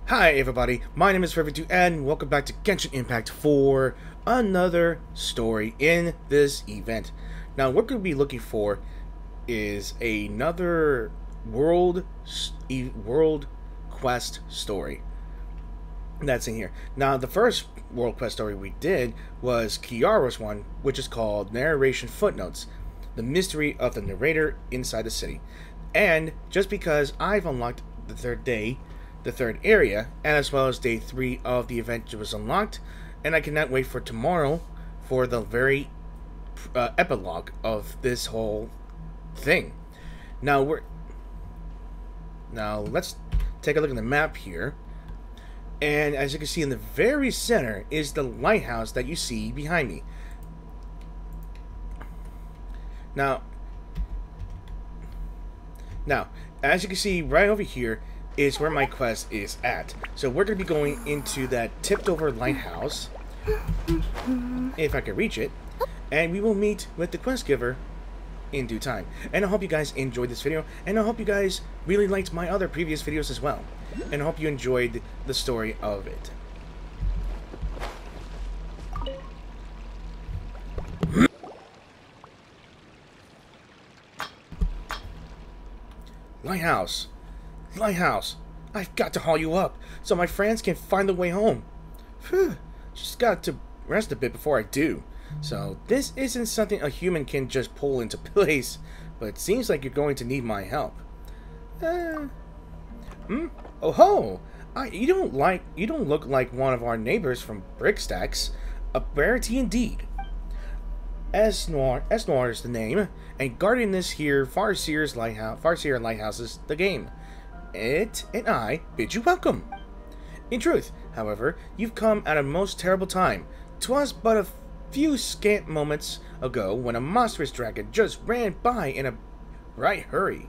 Hi everybody, my name is Faraway and welcome back to Genshin Impact for another story in this event. Now what we're going to be looking for is another world quest story that's in here. Now the first world quest story we did was Kiara's one, which is called Narration Footnotes, the mystery of the narrator inside the city. And just because I've unlocked the third area, and as well as day 3 of the event was unlocked, and I cannot wait for tomorrow for the very epilogue of this whole thing. Now let's take a look at the map here, and as you can see in the very center is the lighthouse that you see behind me. Now as you can see right over here is where my quest is at. So we're going to be going into that tipped over lighthouse, if I can reach it, and we will meet with the quest giver in due time. And I hope you guys enjoyed this video, and I hope you guys really liked my other previous videos as well, and I hope you enjoyed the story of it. Lighthouse, I've got to haul you up so my friends can find the way home. Phew, just got to rest a bit before I do. So this isn't something a human can just pull into place, but it seems like you're going to need my help. Oh ho! You don't look like one of our neighbors from Brickstacks. A rarity indeed. Esnor is the name, and guarding this here Farseer Lighthouse is the game. It and I bid you welcome. In truth, however, you've come at a most terrible time. 'Twas but a few scant moments ago when a monstrous dragon just ran by in a right hurry.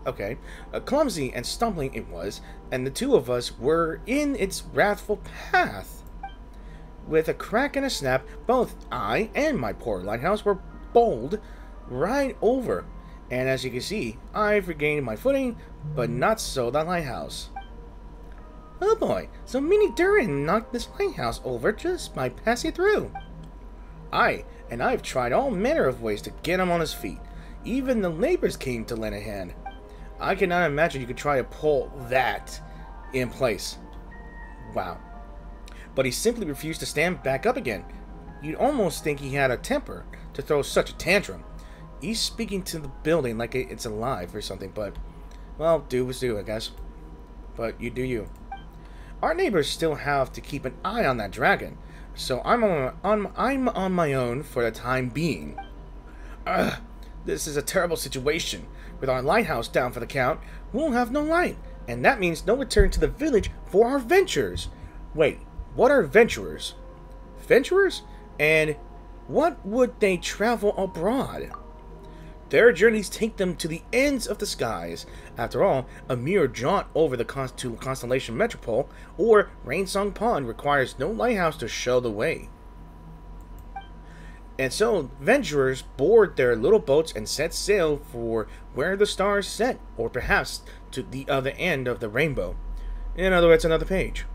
Okay, clumsy and stumbling it was, and the two of us were in its wrathful path. With a crack and a snap, both I and my poor lighthouse were bowled right over, and as you can see, I've regained my footing, but not so the lighthouse. Oh boy, so Mini Durin knocked this lighthouse over just by passing through. I've tried all manner of ways to get him on his feet. Even the neighbors came to lend a hand. I cannot imagine you could try to pull that in place. Wow. But he simply refused to stand back up again. You'd almost think he had a temper to throw such a tantrum. He's speaking to the building like it's alive or something, but, well, do is do, I guess. But you do you. Our neighbors still have to keep an eye on that dragon, so I'm on my own for the time being. This is a terrible situation. With our lighthouse down for the count, we'll have no light, and that means no return to the village for our ventures. Wait. What are venturers? Venturers? And what would they travel abroad? Their journeys take them to the ends of the skies. After all, a mere jaunt over the Constellation Metropole or Rainsong Pond requires no lighthouse to show the way. And so, venturers board their little boats and set sail for where the stars set, or perhaps to the other end of the rainbow. In other words, another page.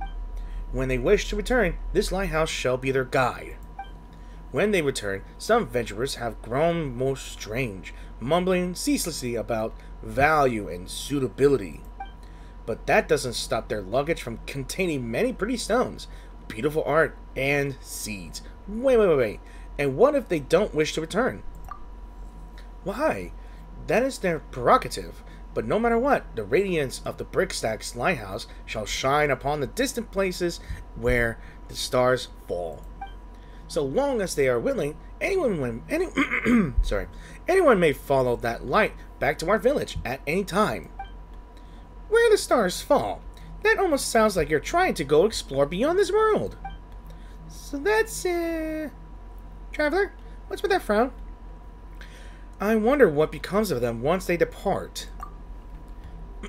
When they wish to return, this lighthouse shall be their guide. When they return, some venturers have grown most strange, mumbling ceaselessly about value and suitability. But that doesn't stop their luggage from containing many pretty stones, beautiful art, and seeds. Wait. And what if they don't wish to return? Why? That is their prerogative. But no matter what, the radiance of the Brickstacks Lighthouse shall shine upon the distant places where the stars fall. So long as they are willing, anyone may follow that light back to our village at any time. Where the stars fall? That almost sounds like you're trying to go explore beyond this world. So that's, Traveler, what's with that frown? I wonder what becomes of them once they depart.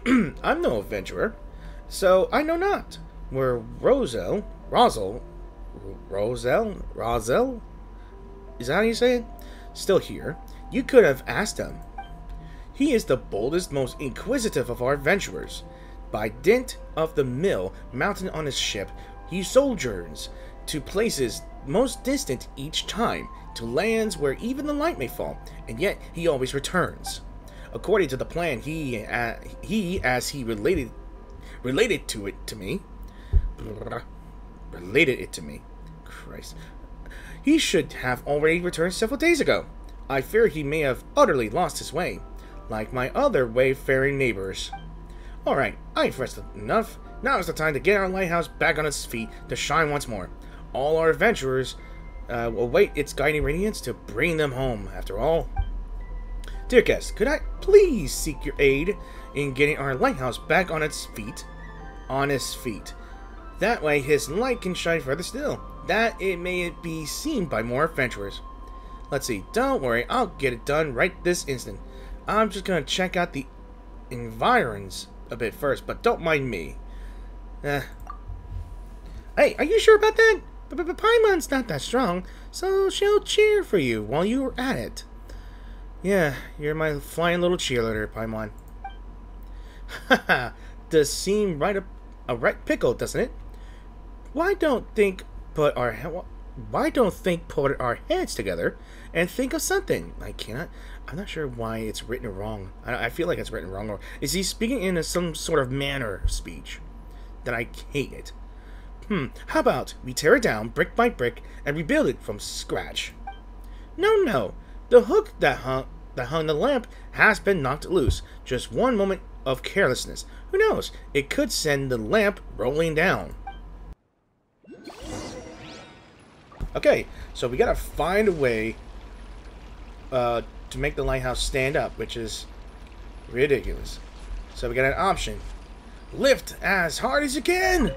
I'm no adventurer, so I know not. Were Roselle, is that how you say it? Still here, you could have asked him. He is the boldest, most inquisitive of our adventurers. By dint of the mill mounted on his ship, he sojourns to places most distant each time, to lands where even the light may fall, and yet he always returns. According to the plan, he as he related it to me. Christ. He should have already returned several days ago. I fear he may have utterly lost his way, like my other wayfaring neighbors. Alright, I've rested enough. Now is the time to get our lighthouse back on its feet to shine once more. All our adventurers await its guiding radiance to bring them home, after all. Dear guest, could I please seek your aid in getting our lighthouse back on its feet? On its feet. That way his light can shine further still, that it may be seen by more adventurers. Let's see, don't worry, I'll get it done right this instant. I'm just gonna check out the environs a bit first, but don't mind me. Hey, are you sure about that? But Paimon's not that strong, so she'll cheer for you while you're at it. Yeah, you're my flying little cheerleader, Paimon. Haha, does seem right a right pickle, doesn't it? Why don't put our heads together and think of something? I'm not sure why it's written wrong. I feel like it's written wrong. Or is he speaking in some sort of manner of speech that I hate it? How about we tear it down brick by brick and rebuild it from scratch? No. The hook that hung the lamp has been knocked loose. Just one moment of carelessness. Who knows? It could send the lamp rolling down. Okay, so we gotta find a way to make the lighthouse stand up, which is ridiculous. So we got an option. Lift as hard as you can!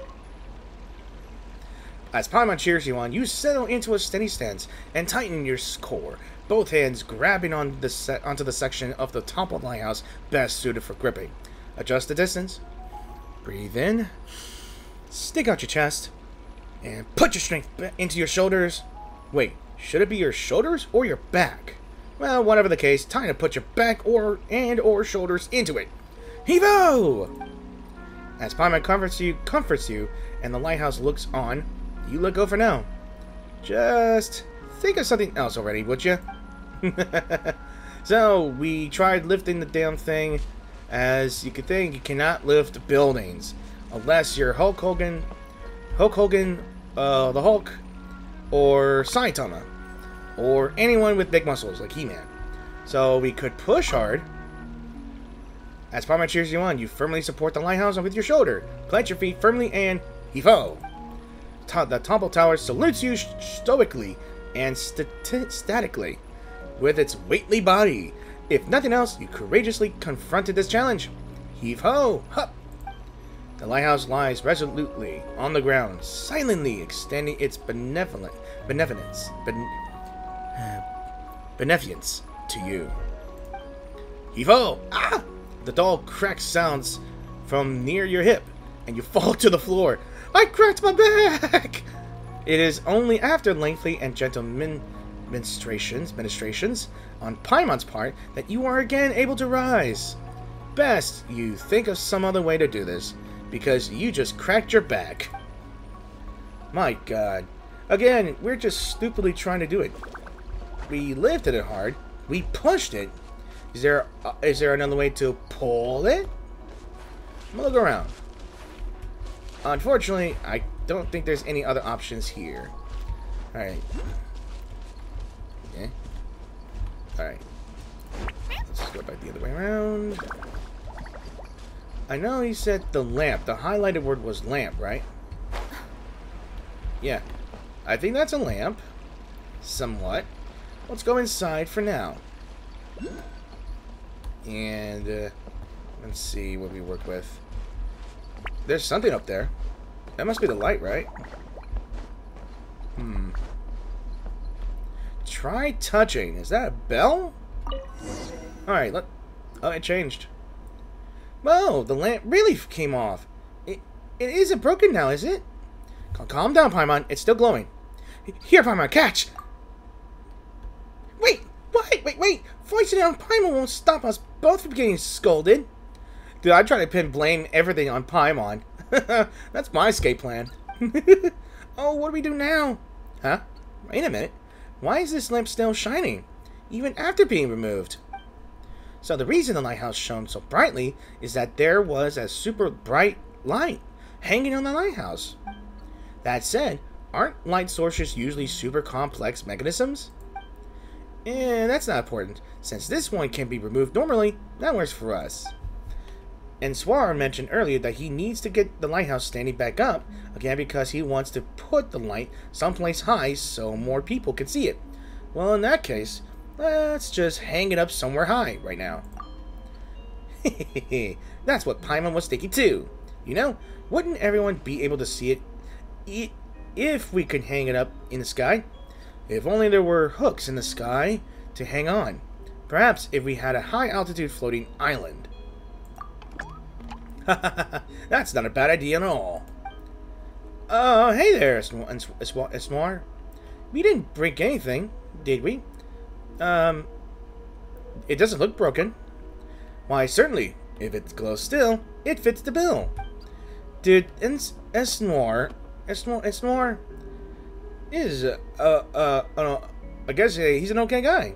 As Paimon cheers you on, you settle into a steady stance and tighten your core, both hands grabbing onto the section of the top of the lighthouse best suited for gripping. Adjust the distance. Breathe in. Stick out your chest. And put your strength into your shoulders. Wait, should it be your shoulders or your back? Well, whatever the case, time to put your back or shoulders into it. Heave-o! As Paimon comforts you, and the lighthouse looks on, you let go for now. Just think of something else already, would you? So, we tried lifting the damn thing. As you could think, you cannot lift buildings. Unless you're Hulk Hogan, the Hulk, or Saitama, or anyone with big muscles like He-Man. So we could push hard. As Paimon cheers you on, you firmly support the lighthouse with your shoulder. Plant your feet firmly and heave-ho! The Temple Tower salutes you stoically and statically with its weighty body. If nothing else, you courageously confronted this challenge. Heave-ho! Hup! The lighthouse lies resolutely on the ground, silently extending its benevolence to you. Heave-ho! Ah! The dull crack sounds from near your hip, and you fall to the floor. I cracked my back! It is only after lengthy and gentle ministrations on Paimon's part that you are again able to rise. Best you think of some other way to do this, because you just cracked your back. My god. Again, we're just stupidly trying to do it. We lifted it hard. We pushed it. Is there another way to pull it? I'm gonna look around. Unfortunately, I don't think there's any other options here. Alright. Okay. Alright. Let's just go back the other way around. I know he said the lamp. The highlighted word was lamp, right? Yeah. I think that's a lamp. Somewhat. Let's go inside for now. And, let's see what we work with. There's something up there. That must be the light, right? Try touching. Is that a bell? Alright, oh, it changed. Whoa, the lamp really came off. It isn't broken now, is it? Calm down, Paimon. It's still glowing. Here, Paimon, catch! Wait! Wait! Voicing it on Paimon won't stop us both from getting scolded. Dude, I try to blame everything on Paimon. That's my escape plan. Oh, what do we do now? Huh? Wait a minute. Why is this lamp still shining, even after being removed? So the reason the lighthouse shone so brightly is that there was a super bright light hanging on the lighthouse. That said, aren't light sources usually super complex mechanisms? That's not important. Since this one can be removed normally, that works for us. And Swar mentioned earlier that he needs to get the lighthouse standing back up again because he wants to put the light someplace high so more people can see it. Well, in that case, let's just hang it up somewhere high right now. That's what Paimon was thinking too. You know, wouldn't everyone be able to see it if we could hang it up in the sky? If only there were hooks in the sky to hang on. Perhaps if we had a high altitude floating island. That's not a bad idea at all. Hey there, Esnoir. We didn't break anything, did we? It doesn't look broken. Why, certainly. If it glows still, it fits the bill. Dude, Esnoir is, I guess he's an okay guy.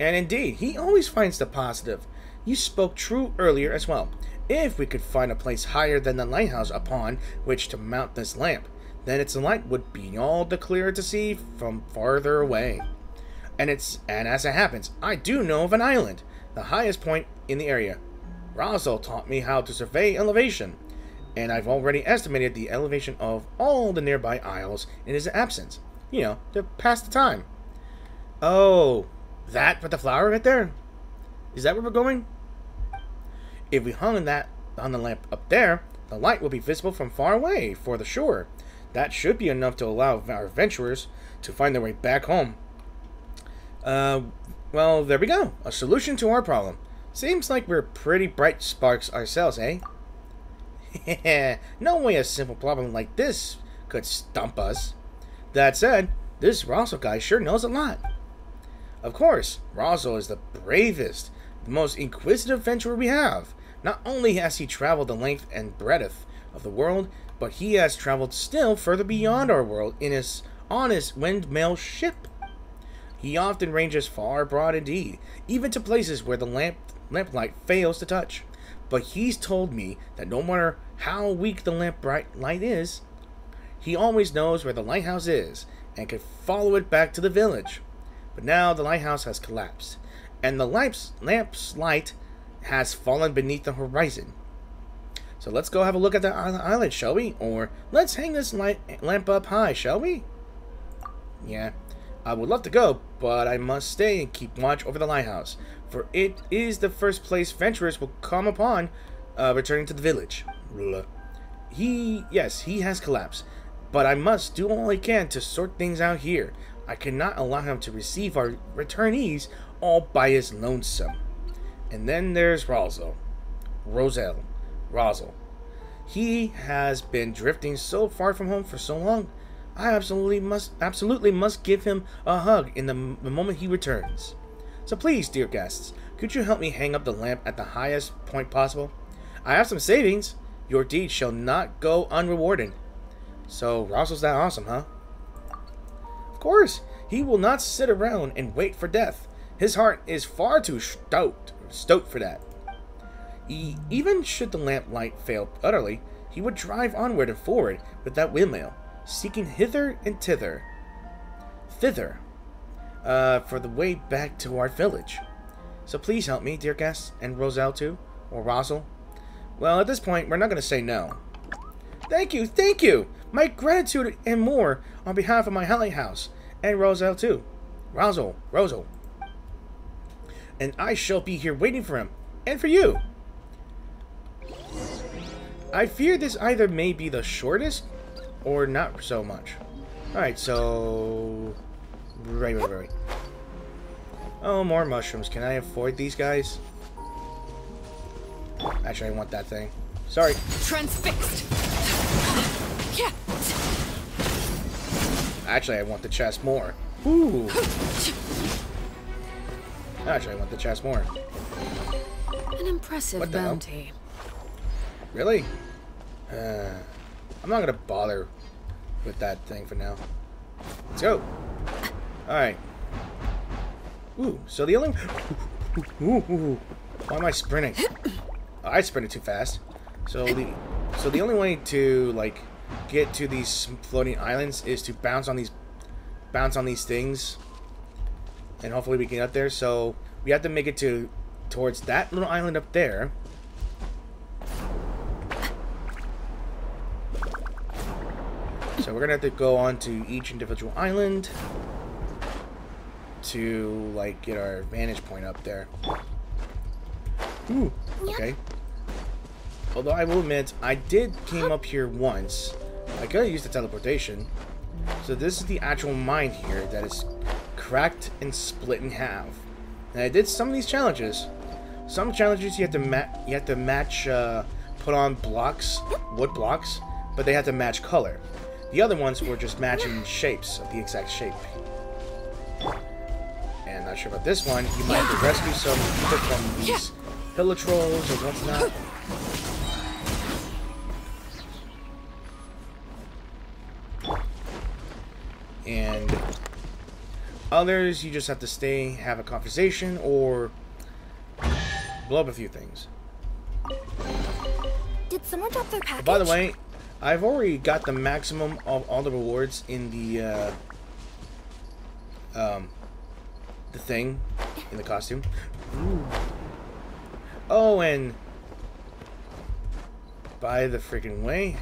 And indeed, he always finds the positive. You spoke true earlier as well. If we could find a place higher than the lighthouse upon which to mount this lamp, then its light would be all the clearer to see from farther away. And as it happens, I do know of an island, the highest point in the area. Razo taught me how to survey elevation, and I've already estimated the elevation of all the nearby isles in his absence. You know, to pass the time. Oh, that with the flower right there? Is that where we're going? If we hung the lamp up there, the light will be visible from far away for the shore. That should be enough to allow our adventurers to find their way back home. Well, there we go. A solution to our problem. Seems like we're pretty bright sparks ourselves, eh? No way a simple problem like this could stump us. That said, this Razo guy sure knows a lot. Of course, Razo is the bravest, the most inquisitive adventurer we have. Not only has he traveled the length and breadth of the world, but he has traveled still further beyond our world on his windmill ship. He often ranges far abroad indeed, even to places where the lamplight fails to touch. But he's told me that no matter how weak the bright light is, he always knows where the lighthouse is and can follow it back to the village. But now the lighthouse has collapsed, and the lamp's light has fallen beneath the horizon. So let's go have a look at the island, shall we? Or let's hang this lamp up high, shall we? Yeah, I would love to go, but I must stay and keep watch over the lighthouse, for it is the first place adventurers will come upon returning to the village. He has collapsed, but I must do all I can to sort things out here. I cannot allow him to receive our returnees all by his lonesome. And then there's Razo. He has been drifting so far from home for so long. I absolutely must give him a hug in the moment he returns. So please, dear guests, could you help me hang up the lamp at the highest point possible? I have some savings. Your deed shall not go unrewarded. So Razo's that awesome, huh? Of course, he will not sit around and wait for death. His heart is far too stoked for that. Even should the lamp light fail utterly, he would drive onward and forward with that windmill, seeking hither and thither, for the way back to our village. So please help me, dear guests, and Roselle too, or Razo. Well, at this point, we're not going to say no. Thank you! My gratitude and more on behalf of my Lighthouse, and Roselle too. Razo. And I shall be here waiting for him, and for you. I fear this either may be the shortest, or not so much. Alright, so... Right. Oh, more mushrooms. Can I avoid these guys? Actually, I want that thing. Sorry. Transfixed. Actually, I want the chest more. Ooh. Actually, I want the chest more. An impressive bounty. Really? I'm not gonna bother with that thing for now. Let's go. Alright. Ooh, so the only... Ooh. Why am I sprinting? Oh, I sprinted too fast. So the only way to, like, get to these floating islands is to bounce on these things. And hopefully we can get there. So we have to make it towards that little island up there. So we're gonna have to go on to each individual island to, like, get our vantage point up there. Ooh, okay. Although I will admit, I did came up here once. I could have used the teleportation. So this is the actual mine here that is cracked and split in half. And I did some of these challenges. Some challenges you have to match, put on blocks, wood blocks, but they have to match color. The other ones were just matching shapes of the exact shape. And not sure about this one. You might have to rescue some people from these pillar trolls or whatnot. And others, you just have to stay, have a conversation, or blow up a few things. Did someone drop their package? By the way, I've already got the maximum of all the rewards in the thing, in the costume. Ooh. Oh, and by the freaking way.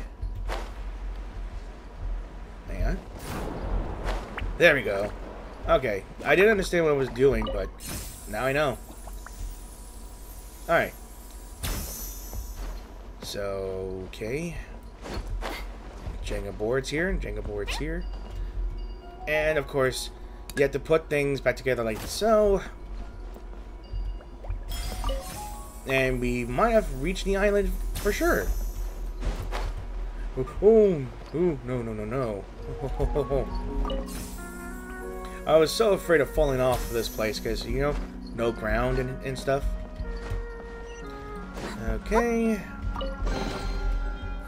Hang on. There we go. Okay, I didn't understand what I was doing, but now I know. Alright. So, okay. Jenga boards here, and Jenga boards here. And, of course, you have to put things back together like so. And we might have reached the island for sure. Oh, no. I was so afraid of falling off of this place because, you know, no ground and stuff. Okay.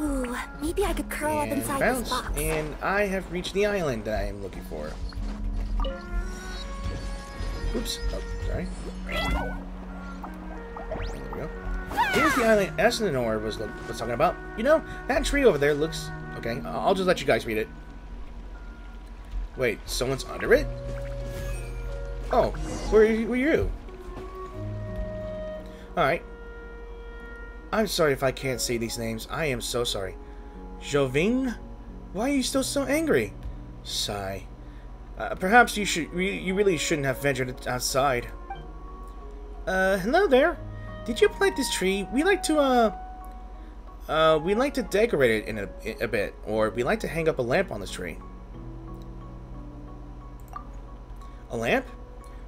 Ooh, maybe I could curl up inside this box. And I have reached the island that I am looking for. Oops. Oh, sorry. There we go. Here's the island Esnor was talking about. You know, that tree over there looks... Okay, I'll just let you guys read it. Wait, someone's under it? Oh, where are you? Alright. I'm sorry if I can't say these names. I am so sorry. Joving? Why are you still so angry? Sigh. Perhaps you really shouldn't have ventured outside. Hello there. Did you plant this tree? We like to decorate it in a bit, or we like to hang up a lamp on this tree. A lamp?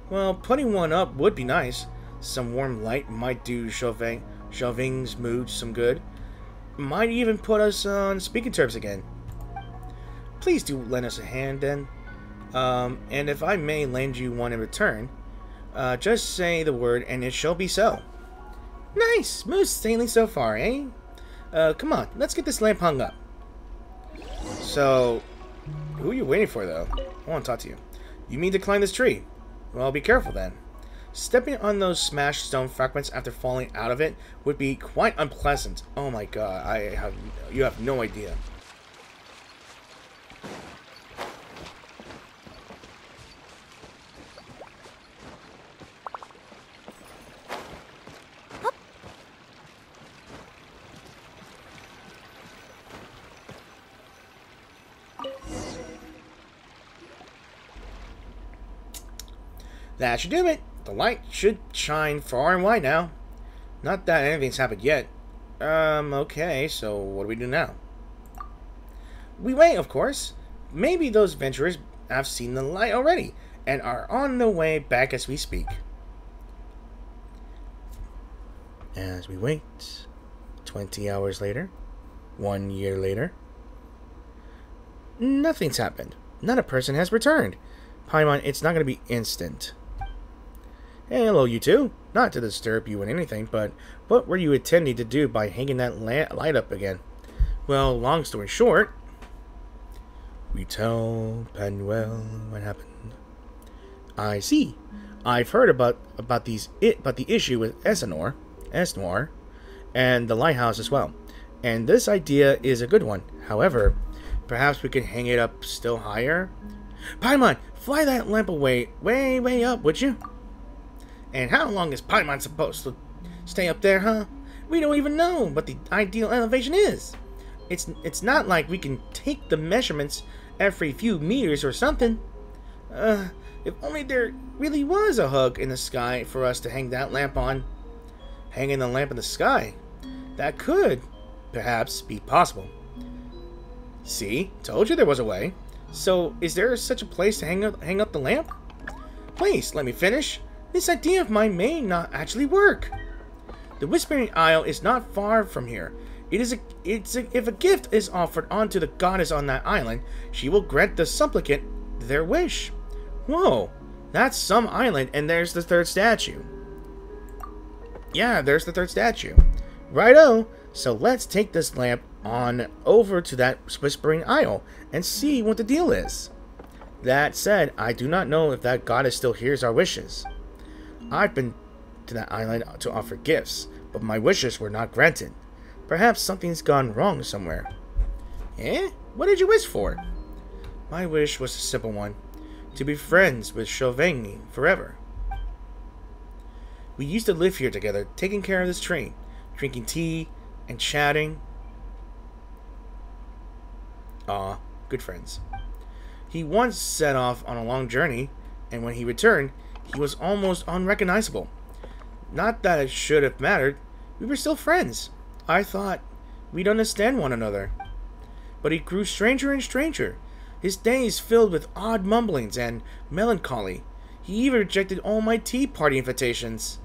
Well, putting one up would be nice. Some warm light might do Joving's mood some good. Might even put us on speaking terms again. Please do lend us a hand then. And if I may lend you one in return, just say the word and it shall be so. Nice! Smooth sailing so far, eh? Come on, let's get this lamp hung up. So, who are you waiting for, though? I want to talk to you. You mean to climb this tree? Well, be careful then. Stepping on those smashed stone fragments after falling out of it would be quite unpleasant. Oh my god, you have no idea. That should do it. The light should shine far and wide now. Not that anything's happened yet. Okay, so what do we do now? We wait, of course. Maybe those adventurers have seen the light already and are on their way back as we speak. As we wait, 20 hours later, 1 year later, nothing's happened. Not a person has returned. Paimon, it's not going to be instant. Hey, hello, you two. Not to disturb you in anything, but what were you intending to do by hanging that light up again? Well, long story short, we tell Penuel what happened. I see. I've heard about the issue with Esnor, and the lighthouse as well. And this idea is a good one. However, perhaps we can hang it up still higher. Paimon, fly that lamp away, way up, would you? And how long is Paimon supposed to stay up there, huh? We don't even know what the ideal elevation is. It's not like we can take the measurements every few meters or something. If only there really was a hook in the sky for us to hang that lamp on. Hanging the lamp in the sky. That could, perhaps, be possible. See? Told you there was a way. So, is there such a place to hang up the lamp? Please, let me finish. This idea of mine may not actually work. The Whispering Isle is not far from here. If a gift is offered onto the goddess on that island, she will grant the supplicant their wish. Whoa, that's some island, and there's the third statue. Yeah, there's the third statue. Righto, so let's take this lamp on over to that Whispering Isle and see what the deal is. That said, I do not know if that goddess still hears our wishes. I've been to that island to offer gifts, but my wishes were not granted. Perhaps something's gone wrong somewhere. Eh? What did you wish for? My wish was a simple one. To be friends with Chauvigny forever. We used to live here together, taking care of this train, drinking tea and chatting. Aw, good friends. He once set off on a long journey, and when he returned, he was almost unrecognizable. Not that it should have mattered. We were still friends. I thought we'd understand one another. But he grew stranger and stranger. His days filled with odd mumblings and melancholy. He even rejected all my tea party invitations.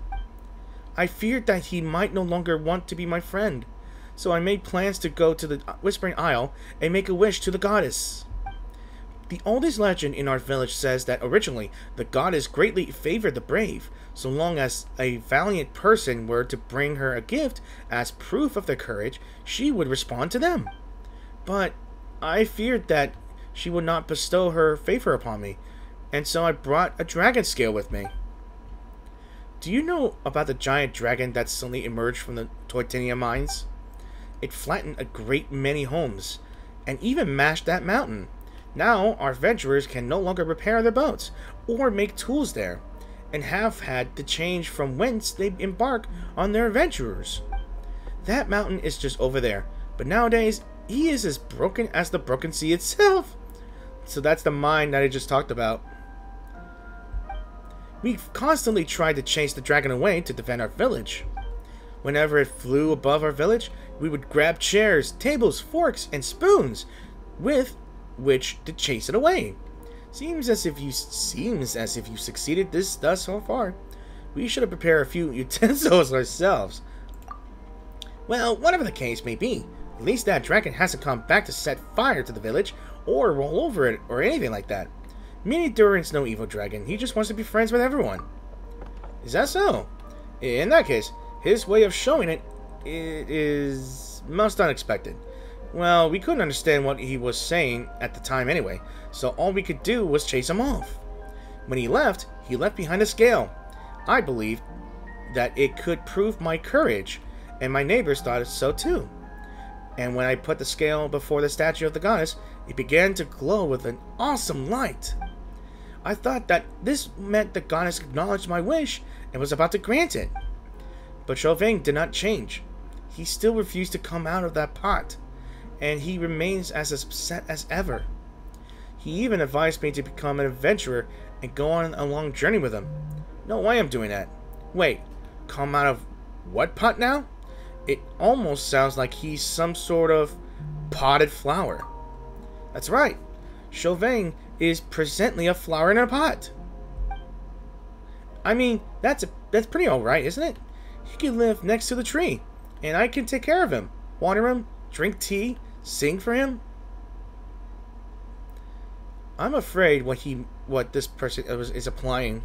I feared that he might no longer want to be my friend, so I made plans to go to the Whispering Isle and make a wish to the goddess. The oldest legend in our village says that originally the goddess greatly favored the brave, so long as a valiant person were to bring her a gift as proof of their courage, she would respond to them. But I feared that she would not bestow her favor upon me, and so I brought a dragon scale with me. Do you know about the giant dragon that suddenly emerged from the Toitania mines? It flattened a great many homes, and even mashed that mountain. Now our adventurers can no longer repair their boats, or make tools there, and have had to change from whence they embark on their adventures. That mountain is just over there, but nowadays he is as broken as the broken sea itself. So that's the mine that I just talked about. We've constantly tried to chase the dragon away to defend our village. Whenever it flew above our village, we would grab chairs, tables, forks, and spoons with which to chase it away. Seems as if you succeeded thus so far. We should have prepared a few utensils ourselves. Well, whatever the case may be, at least that dragon hasn't come back to set fire to the village or roll over it or anything like that. Mini Durin's no evil dragon. He just wants to be friends with everyone. Is that so? In that case, his way of showing it is most unexpected. Well, we couldn't understand what he was saying at the time anyway, so all we could do was chase him off. When he left behind a scale. I believed that it could prove my courage, and my neighbors thought so too. And when I put the scale before the statue of the goddess, it began to glow with an awesome light. I thought that this meant the goddess acknowledged my wish and was about to grant it. But Chauvin did not change. He still refused to come out of that pot, and he remains as upset as ever. He even advised me to become an adventurer and go on a long journey with him. No way I'm doing that. Wait, come out of what pot now? It almost sounds like he's some sort of potted flower. That's right. Chauvin is presently a flower in a pot. I mean, that's pretty alright, isn't it? He can live next to the tree, and I can take care of him, water him, drink tea, sing for him. I'm afraid what this person is applying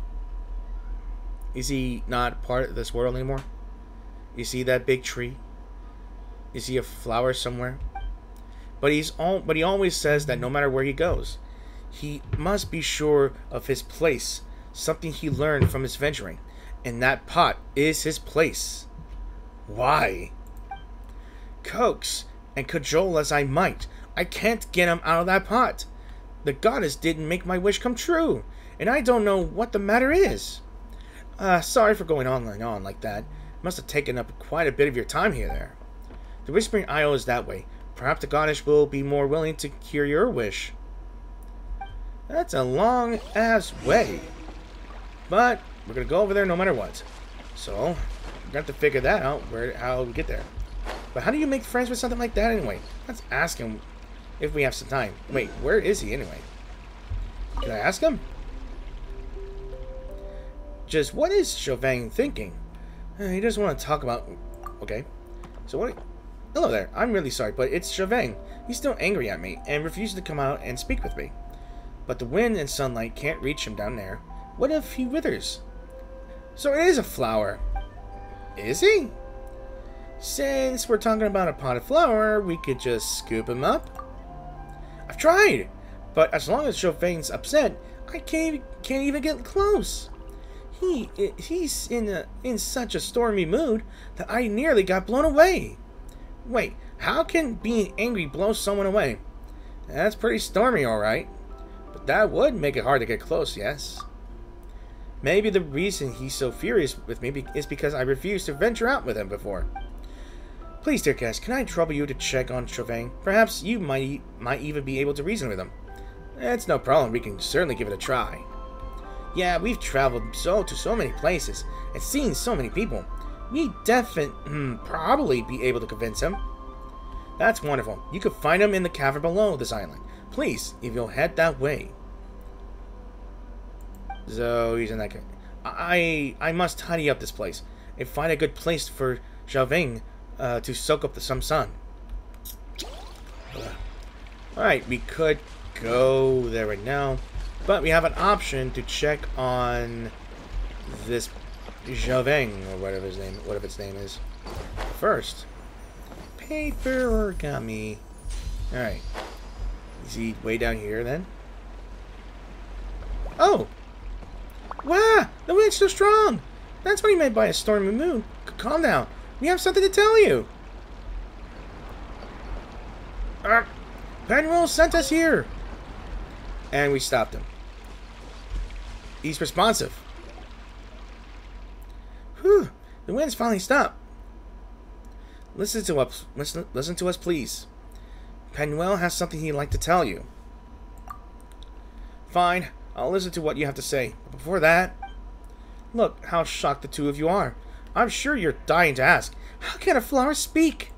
Is he not part of this world anymore? You see that big tree? You see a flower somewhere? But he always says that no matter where he goes, he must be sure of his place, something he learned from his venturing, and that pot is his place. Why? Coax and cajole as I might, I can't get him out of that pot. The goddess didn't make my wish come true, and I don't know what the matter is. Sorry for going on and on like that. Must have taken up quite a bit of your time here there. The Whispering Isle is that way. Perhaps the goddess will be more willing to cure your wish. That's a long-ass way. But we're going to go over there no matter what. So, we're going to have to figure that out, how we get there. But how do you make friends with something like that anyway? Let's ask him if we have some time. Wait, where is he anyway? Can I ask him? Just what is Chauvin thinking? He doesn't want to talk about... Okay. So what... Hello there. I'm really sorry, but it's Chauvin. He's still angry at me and refuses to come out and speak with me. But the wind and sunlight can't reach him down there. What if he withers? So it is a flower. Is he? Since we're talking about a potted flower, we could just scoop him up. I've tried, but as long as Chauvin's upset, I can't even get close. He's in such a stormy mood that I nearly got blown away. Wait, how can being angry blow someone away? That's pretty stormy, alright. But that would make it hard to get close, yes. Maybe the reason he's so furious with me is because I refused to venture out with him before. Please, dear guest, can I trouble you to check on Chauvin? Perhaps you might even be able to reason with him. It's no problem, we can certainly give it a try. Yeah, we've traveled to so many places and seen so many people. We definitely probably be able to convince him. That's wonderful. You could find him in the cavern below this island. Please, if you'll head that way. So he's in that. I must tidy up this place and find a good place for Chauvin to soak up some sun. Alright, we could go there right now, but we have an option to check on this Chauvin or whatever its name is. First, paper origami. Alright. Is he way down here then? Oh! Wow! The wind's so strong! That's what he meant by a stormy moon. Calm down. We have something to tell you. Penwell sent us here. And we stopped him. He's responsive. Whew, the wind's finally stopped. Listen to us, please. Penwell has something he'd like to tell you. Fine, I'll listen to what you have to say. But before that, look how shocked the two of you are. I'm sure you're dying to ask, how can a flower speak?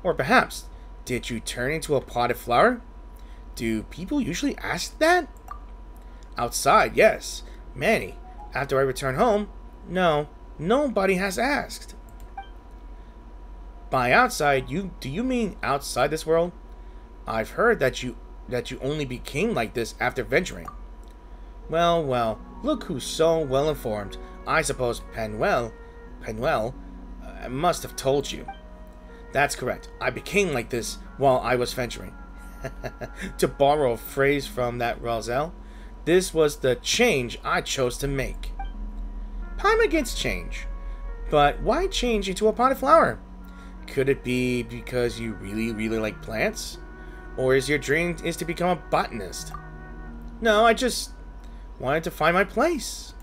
Or perhaps, did you turn into a potted flower? Do people usually ask that? Outside, yes. Many. After I return home, no. Nobody has asked. By outside, do you mean outside this world? I've heard that you only became like this after venturing. Well, look who's so well informed. I suppose Penwell must have told you. That's correct. I became like this while I was venturing. To borrow a phrase from that Roselle, this was the change I chose to make. I'm against change. But why change into a potted flower? Could it be because you really like plants? Or is your dream to become a botanist? No, I just wanted to find my place.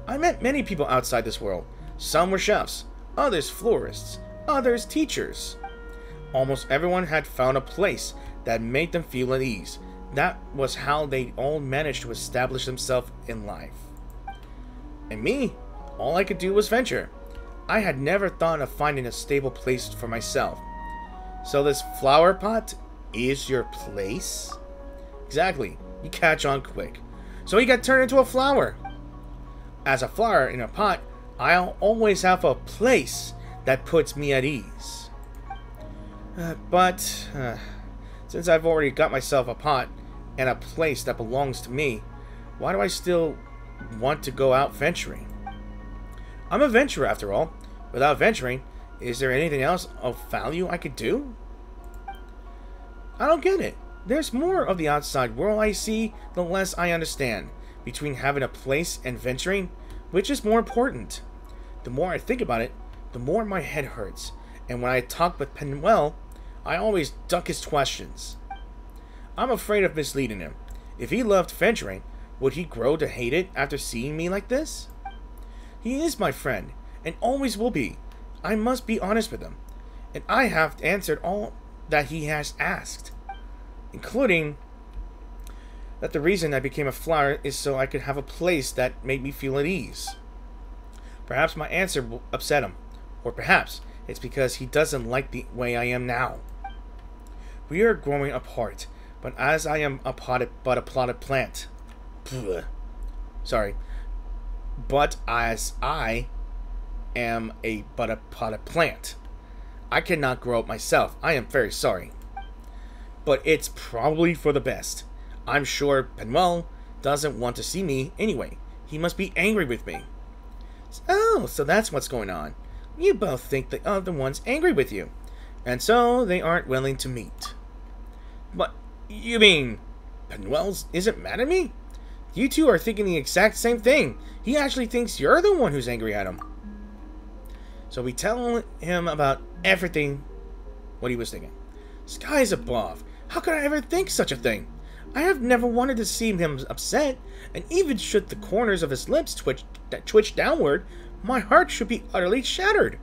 I met many people outside this world. Some were chefs, others florists, others teachers. Almost everyone had found a place that made them feel at ease. That was how they all managed to establish themselves in life. And me, all I could do was venture. I had never thought of finding a stable place for myself. So this flower pot is your place? Exactly. You catch on quick. So he got turned into a flower. As a flower in a pot, I'll always have a place that puts me at ease. But since I've already got myself a pot and a place that belongs to me, why do I still want to go out venturing? I'm a venturer after all. Without venturing, is there anything else of value I could do? I don't get it. There's more of the outside world I see, the less I understand. Between having a place and venturing, which is more important? The more I think about it, the more my head hurts. And when I talk with Penuel, I always duck his questions. I'm afraid of misleading him. If he loved venturing, would he grow to hate it after seeing me like this? He is my friend, and always will be. I must be honest with him. And I have answered all that he has asked, including that the reason I became a flower is so I could have a place that made me feel at ease. Perhaps my answer will upset him, or perhaps it's because he doesn't like the way I am now. We are growing apart, but as I am a potted plant. Sorry. But as I am a potted plant. I cannot grow up myself. I am very sorry. But it's probably for the best. I'm sure Penuel doesn't want to see me anyway. He must be angry with me. Oh, so that's what's going on. You both think the other one's angry with you. And so they aren't willing to meet. But you mean Penuel isn't mad at me? You two are thinking the exact same thing. He actually thinks you're the one who's angry at him. So we tell him about everything, what he was thinking. Skies above. How could I ever think such a thing? I have never wanted to see him upset, and even should the corners of his lips twitch downward, my heart should be utterly shattered.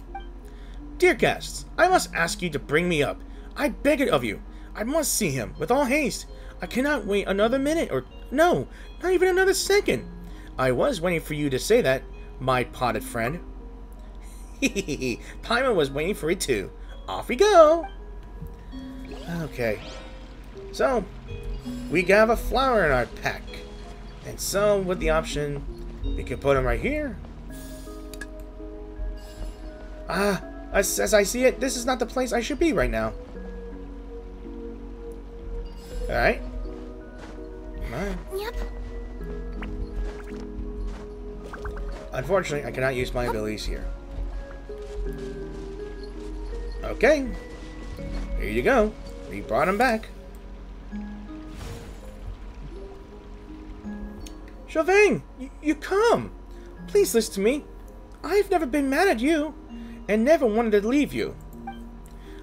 Dear guests, I must ask you to bring me up. I beg it of you. I must see him with all haste. I cannot wait another minute, or no, not even another second. I was waiting for you to say that, my potted friend. Hehehe, Paimon was waiting for it too. Off we go. Okay, so we have a flower in our pack, and so with the option, we can put him right here. As I see it, this is not the place I should be right now. Alright. Alright. Yep. Unfortunately, I cannot use my abilities here. Okay. Here you go. We brought him back. Chauvin, you come. Please listen to me. I've never been mad at you, and never wanted to leave you.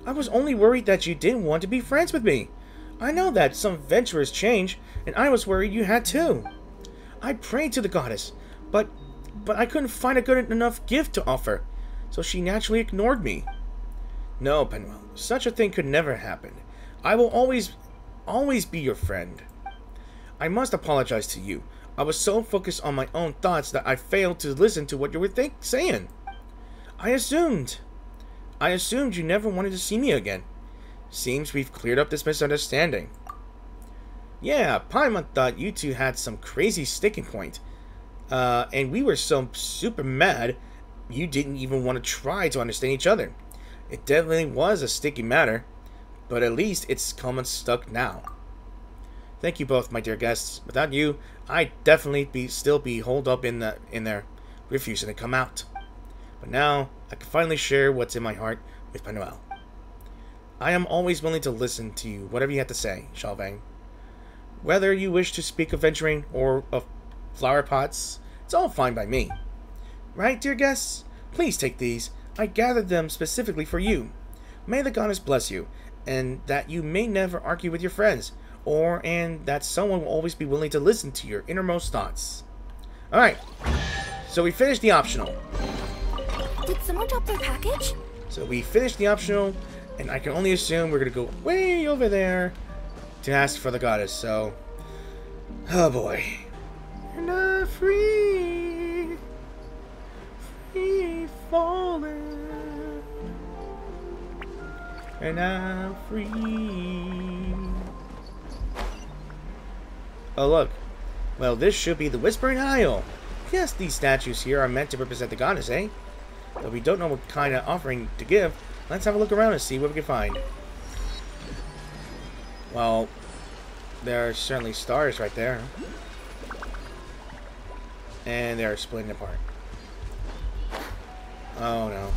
I was only worried that you didn't want to be friends with me. I know that some venturers change, and I was worried you had too. I prayed to the goddess, but I couldn't find a good enough gift to offer, so she naturally ignored me. No, Penuel, such a thing could never happen. I will always be your friend. I must apologize to you. I was so focused on my own thoughts that I failed to listen to what you were saying. I assumed you never wanted to see me again. Seems we've cleared up this misunderstanding. Yeah, Paimon thought you two had some crazy sticking point. And we were so super mad, you didn't even want to try to understand each other. It definitely was a sticky matter, but at least it's come unstuck now. Thank you both, my dear guests. Without you, I'd definitely still be holed up in there, refusing to come out. But now, I can finally share what's in my heart with Penuel. I am always willing to listen to you, whatever you have to say, Chauvin. Whether you wish to speak of venturing or of flower pots, it's all fine by me. Right, dear guests? Please take these. I gathered them specifically for you. May the goddess bless you, and that you may never argue with your friends, and that someone will always be willing to listen to your innermost thoughts. Alright, so we finished the optional. Did someone drop their package? So we finished the optional, and I can only assume we're going to go way over there to ask for the goddess, so... Oh boy. And I'm free falling, and I'm free. Oh look, well this should be the Whispering Isle. Yes, these statues here are meant to represent the goddess, eh? But we don't know what kind of offering to give. Let's have a look around and see what we can find. Well, there are certainly stars right there. And they are splitting apart. Oh no.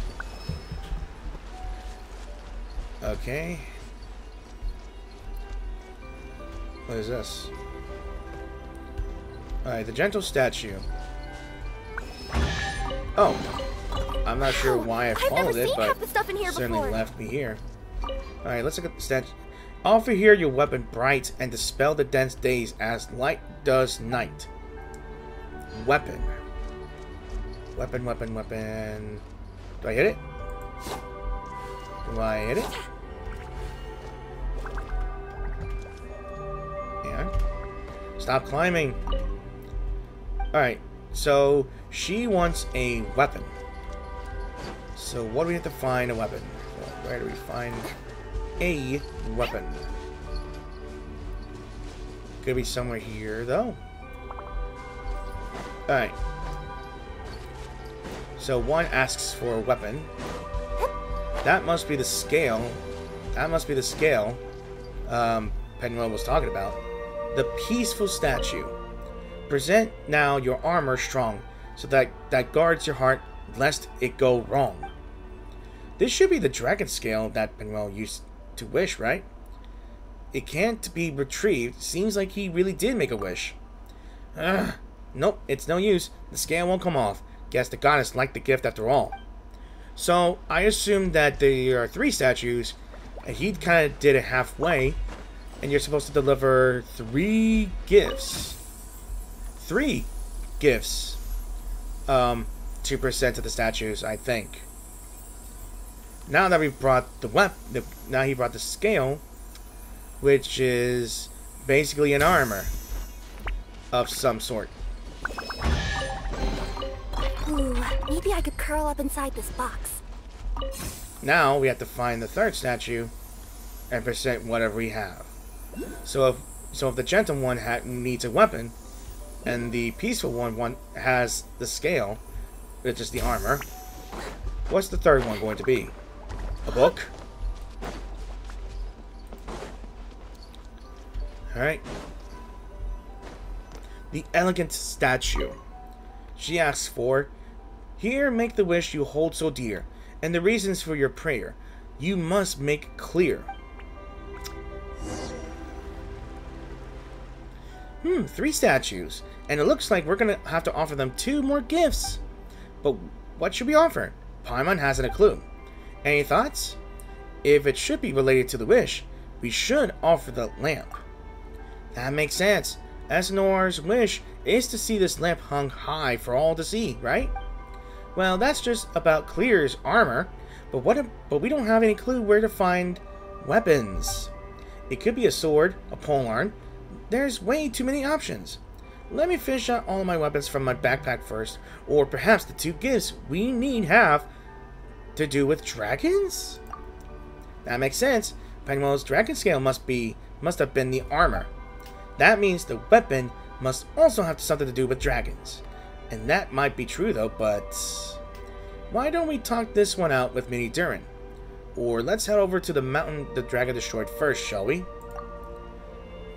Okay. What is this? Alright, the gentle statue. Oh. I'm not sure why I followed it, but it certainly left me here. Alright, let's look at the statue. Offer here your weapon bright and dispel the dense days as light does night. Weapon. Weapon, weapon, weapon. Do I hit it? Do I hit it? Yeah. Stop climbing. Alright, so she wants a weapon. So what do we have to find a weapon? Well, where do we find a weapon? Could be somewhere here, though. Alright. So one asks for a weapon. That must be the scale. That must be the scale Penuel was talking about. The peaceful statue. Present now your armor strong, so that guards your heart, lest it go wrong. This should be the dragon scale that Penuel used to wish, right? It can't be retrieved. Seems like he really did make a wish. Nope, it's no use. The scale won't come off. Guess the goddess liked the gift after all. So, I assume that there are 3 statues, and he kind of did it halfway, and you're supposed to deliver 3 gifts. 3 gifts. To present to the statues, I think. Now that we've brought the weapon, now he brought the scale, which is basically an armor of some sort. Ooh, maybe I could curl up inside this box. Now we have to find the 3rd statue and present whatever we have. So if the gentle one needs a weapon, and the peaceful one has the scale, which is the armor, what's the 3rd one going to be? A book? Alright. The elegant statue. She asks for, here make the wish you hold so dear, and the reasons for your prayer. You must make clear. 3 statues. And it looks like we're going to have to offer them 2 more gifts. But what should we offer? Paimon hasn't a clue. Any thoughts? If it should be related to the wish, we should offer the lamp. That makes sense. Esnor's wish is to see this lamp hung high for all to see, right? Well, that's just about Clear's armor, but we don't have any clue where to find weapons. It could be a sword, a polearm. There's way too many options. Let me fish out all of my weapons from my backpack first, or perhaps the 2 gifts we need have to do with dragons? That makes sense. Penuel's dragon scale must have been the armor. That means the weapon must also have something to do with dragons. And that might be true though, but why don't we talk this one out with Mini Durin? Or let's head over to the mountain the dragon destroyed first, shall we?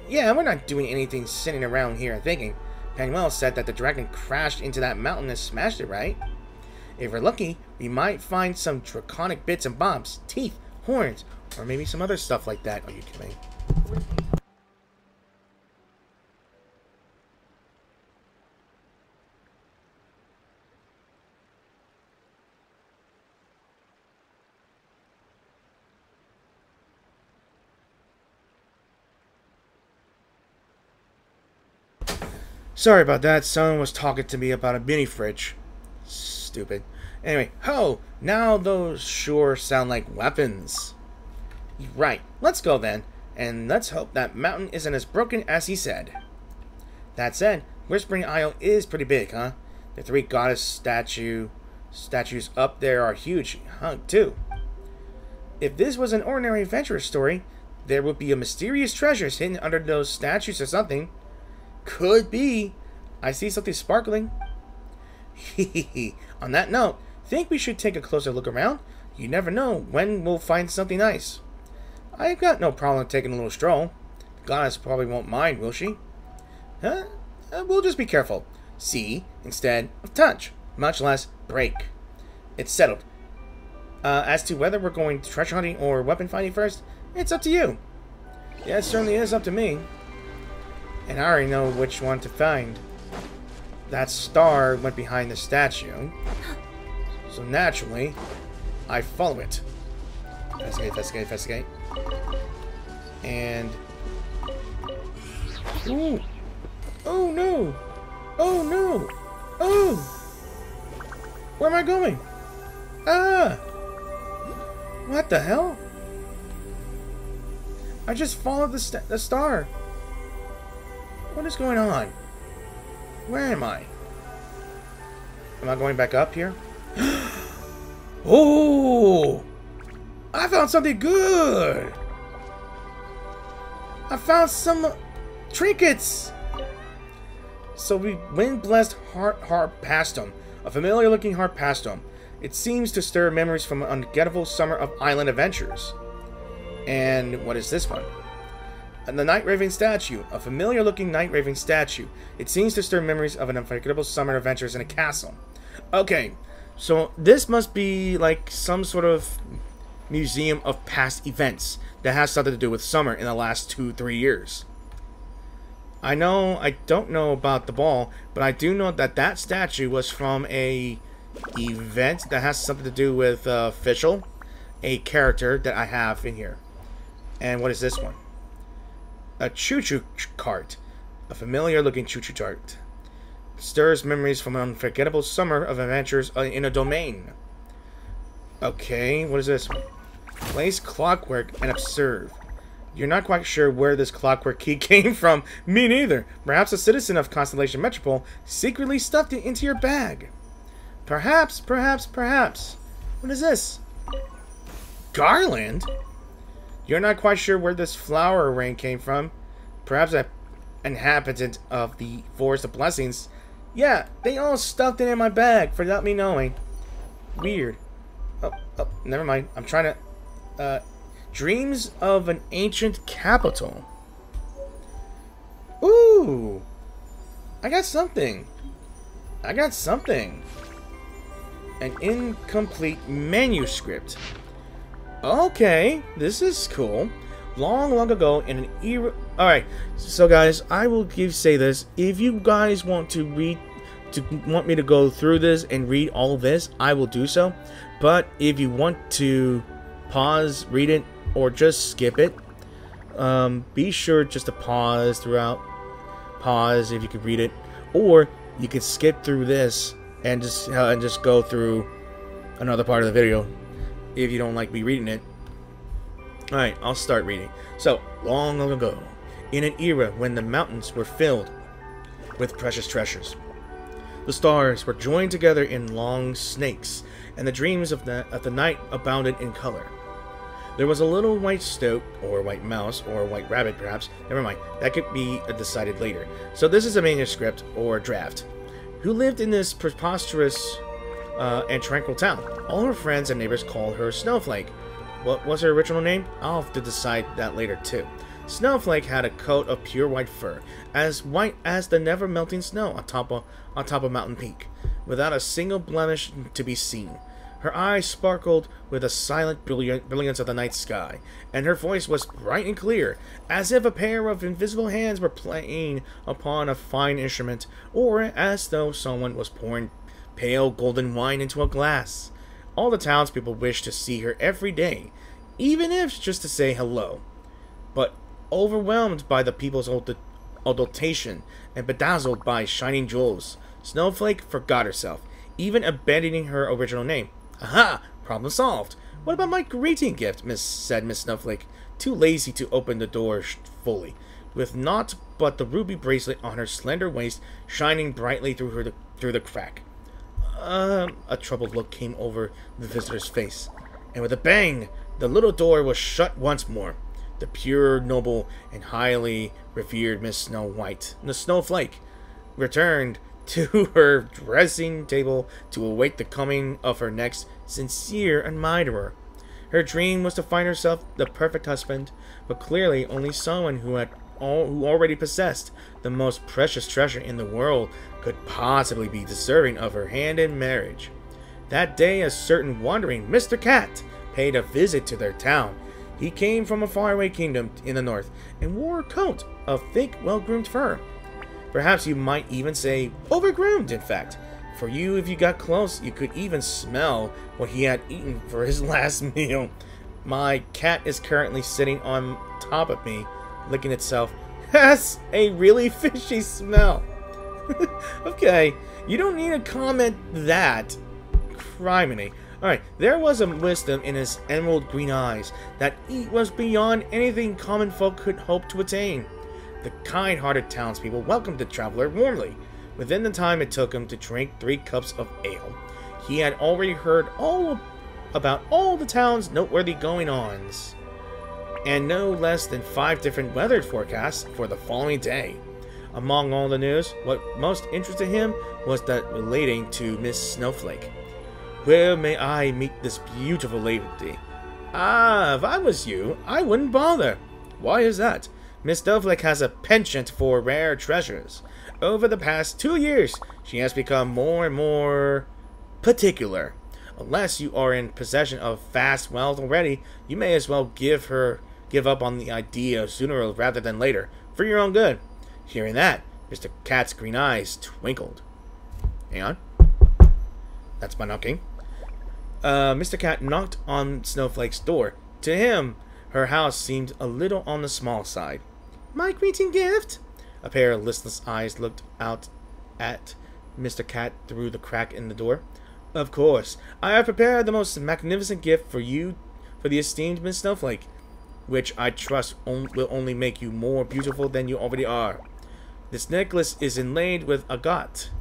Yeah, we're not doing anything sitting around here thinking. Penuel said that the dragon crashed into that mountain and smashed it, right? If we're lucky, we might find some draconic bits and bobs, teeth, horns, or maybe some other stuff like that. Are you kidding? Sorry about that. Someone was talking to me about a mini fridge. Stupid. Anyway, now those sure sound like weapons. Right, let's go then. And let's hope that mountain isn't as broken as he said. That said, Whispering Isle is pretty big, huh? The 3 goddess statues up there are huge, huh, too. If this was an ordinary adventure story, there would be a mysterious treasures hidden under those statues or something. Could be. I see something sparkling. Hehehe. On that note, think we should take a closer look around? You never know when we'll find something nice. I've got no problem taking a little stroll. The goddess probably won't mind, will she? Huh? We'll just be careful. See instead of touch, much less break. It's settled. As to whether we're going treasure hunting or weapon finding first, it's up to you. Yeah, it certainly is up to me. And I already know which one to find. That star went behind the statue. So naturally, I follow it. Investigate, investigate, investigate. And... Ooh! Oh no! Oh no! Oh! Where am I going? Ah! What the hell? I just followed the star. What is going on? Where am I? Am I going back up here? Oh! I found something good! I found some trinkets! So we wind-blessed harpastum, a familiar-looking harpastum. It seems to stir memories from an unforgettable summer of island adventures. And what is this one? And the Night Raving statue, a familiar-looking Night Raving statue. It seems to stir memories of an unforgettable summer adventures in a castle. Okay, so this must be like some sort of museum of past events that has something to do with summer in the last 2-3 years. I don't know about the ball, but I do know that that statue was from a event that has something to do with Official, a character that I have in here. And what is this one? A choo-choo cart. A familiar-looking choo-choo cart. Stirs memories from an unforgettable summer of adventures in a domain. Okay, what is this one? Place clockwork and observe. You're not quite sure where this clockwork key came from. Me neither. Perhaps a citizen of Constellation Metropole secretly stuffed it into your bag. Perhaps, perhaps, perhaps. What is this? Garland? You're not quite sure where this flower array came from. Perhaps an inhabitant of the Forest of Blessings. Yeah, they all stuffed it in my bag without me knowing. Weird. Oh, never mind. I'm trying to... Dreams of an ancient capital. Ooh! I got something. I got something. An incomplete manuscript. Okay, this is cool. Long ago in an era... Alright, so guys, I will say this. If you guys want to want me to go through this and read all of this, I will do so. But if you want to pause, read it, or just skip it, be sure just to pause throughout. Pause if you can read it, or you can skip through this and just go through another part of the video if you don't like me reading it. Alright, I'll start reading. So, long ago, in an era when the mountains were filled with precious treasures, the stars were joined together in long snakes, and the dreams of the night abounded in color. There was a little white stoat, or white mouse, or white rabbit perhaps, never mind, that could be decided later. So this is a manuscript, or draft, who lived in this preposterous and tranquil town. All her friends and neighbors called her Snowflake. What was her original name? I'll have to decide that later too. Snowflake had a coat of pure white fur, as white as the never-melting snow on top of Mountain Peak, without a single blemish to be seen. Her eyes sparkled with the silent brilliance of the night sky, and her voice was bright and clear, as if a pair of invisible hands were playing upon a fine instrument, or as though someone was pouring pale golden wine into a glass. All the townspeople wished to see her every day, even if just to say hello. But overwhelmed by the people's adulation and bedazzled by shining jewels, Snowflake forgot herself, even abandoning her original name. Aha! Problem solved. What about my greeting gift? said Miss Snowflake, too lazy to open the door fully, with naught but the ruby bracelet on her slender waist shining brightly through the crack. A troubled look came over the visitor's face, and with a bang, the little door was shut once more. The pure, noble, and highly revered Miss Snowflake, returned to her dressing table to await the coming of her next sincere admirer. Her dream was to find herself the perfect husband, but clearly only someone who already possessed the most precious treasure in the world could possibly be deserving of her hand in marriage. That day, a certain wandering Mr. Cat paid a visit to their town. He came from a faraway kingdom in the north and wore a coat of thick, well-groomed fur. Perhaps you might even say overgroomed, in fact. For you, if you got close, you could even smell what he had eaten for his last meal. My cat is currently sitting on top of me, licking itself. Has a really fishy smell. Okay, you don't need to comment that. Criminy. Alright, there was a wisdom in his emerald green eyes that was beyond anything common folk could hope to attain. The kind-hearted townspeople welcomed the traveler warmly. Within the time it took him to drink 3 cups of ale, he had already heard all about all the town's noteworthy going-ons, and no less than 5 different weather forecasts for the following day. Among all the news, what most interested him was that relating to Miss Snowflake. Where may I meet this beautiful lady? Ah, if I was you, I wouldn't bother. Why is that? Miss Snowflake has a penchant for rare treasures. Over the past 2 years, she has become more and more particular. Unless you are in possession of vast wealth already, you may as well give up on the idea sooner rather than later, for your own good. Hearing that, Mr. Cat's green eyes twinkled. Hang on. That's my knocking. Mr. Cat knocked on Snowflake's door. To him, her house seemed a little on the small side. My greeting gift? A pair of listless eyes looked out at Mr. Cat through the crack in the door. Of course, I have prepared the most magnificent gift for you, for the esteemed Miss Snowflake, which I trust will only make you more beautiful than you already are. This necklace is inlaid with agate.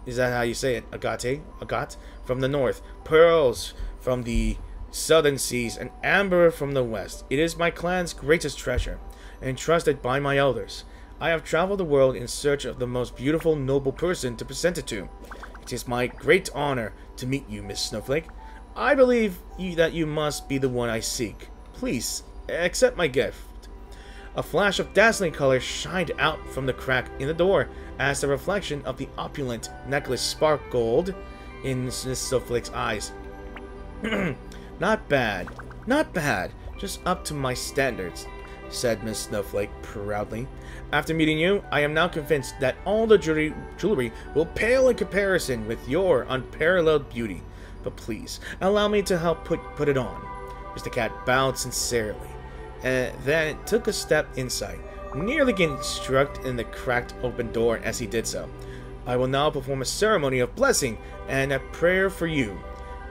Is that how you say it? Agate? Agate? From the north. Pearls from the southern seas, and amber from the west. It is my clan's greatest treasure, entrusted by my elders. I have traveled the world in search of the most beautiful, noble person to present it to. It is my great honor to meet you, Miss Snowflake. I believe that you must be the one I seek. Please, accept my gift. A flash of dazzling color shined out from the crack in the door as the reflection of the opulent necklace sparkled in Miss Snowflake's eyes. Not bad. Not bad. Just up to my standards, said Miss Snowflake proudly. After meeting you, I am now convinced that all the jewelry will pale in comparison with your unparalleled beauty. But please, allow me to help put it on. Mr. Cat bowed sincerely, and then took a step inside, nearly getting struck in the cracked open door as he did so. I will now perform a ceremony of blessing and a prayer for you,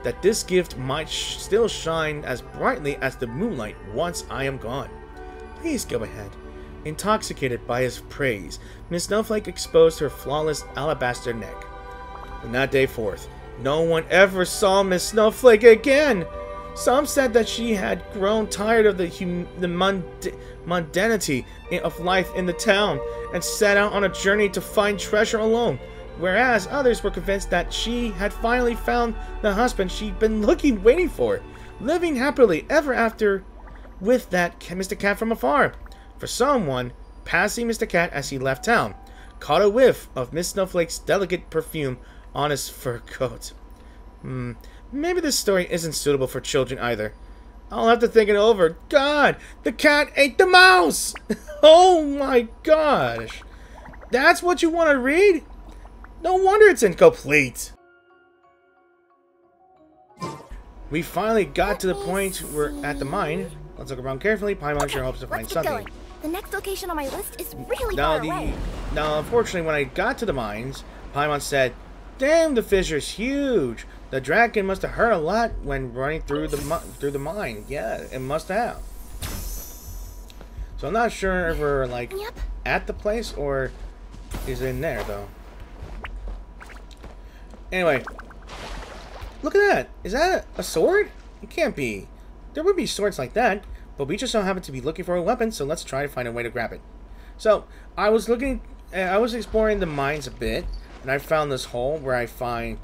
that this gift might still shine as brightly as the moonlight once I am gone. Please go ahead. Intoxicated by his praise, Miss Snowflake exposed her flawless alabaster neck. From that day forth, no one ever saw Miss Snowflake again. Some said that she had grown tired of the mundanity of life in the town and set out on a journey to find treasure alone, whereas others were convinced that she had finally found the husband she'd been waiting for, living happily ever after with that Mr. Cat from afar. For someone, passing Mr. Cat as he left town, caught a whiff of Miss Snowflake's delicate perfume on his fur coat. Maybe this story isn't suitable for children either. I'll have to think it over. God, the cat ate the mouse! Oh my gosh! That's what you want to read? No wonder it's incomplete. We finally got to the point we're at the mine. Let's look around carefully. Paimon sure hopes to find something. Going. The next location on my list is really far away. Now, unfortunately, when I got to the mines, Paimon said, "Damn, the fissure's huge. The dragon must have hurt a lot when running through the mine." Yeah, it must have. So I'm not sure if we're like at the place or is it in there though. Anyway, look at that. Is that a sword? It can't be. There would be swords like that, but we just don't happen to be looking for a weapon, so let's try to find a way to grab it. So, I was exploring the mines a bit, and I found this hole where I find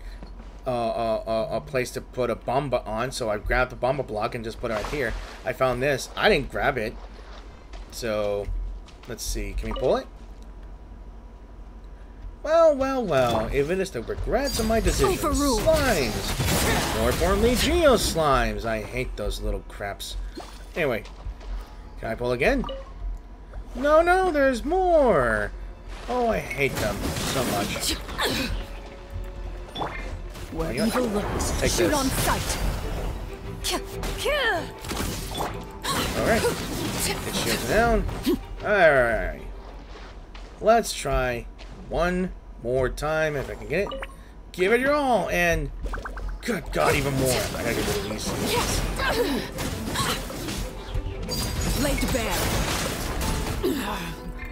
a place to put a bomba on, so I grabbed the bomba block and just put it right here. I found this. I didn't grab it. So, let's see. Can we pull it? Well. If it is the regrets of my decisions. Slimes! More importantly, Geo Slimes. I hate those little craps. Anyway, can I pull again? No, no, there's more. Oh, I hate them so much. Where evil lurks, take shoot this. on sight. Alright. Get shields down. Alright. Let's try one more time if I can get it. Give it your all, and good God, even more. I gotta get rid of these. Lay to bear.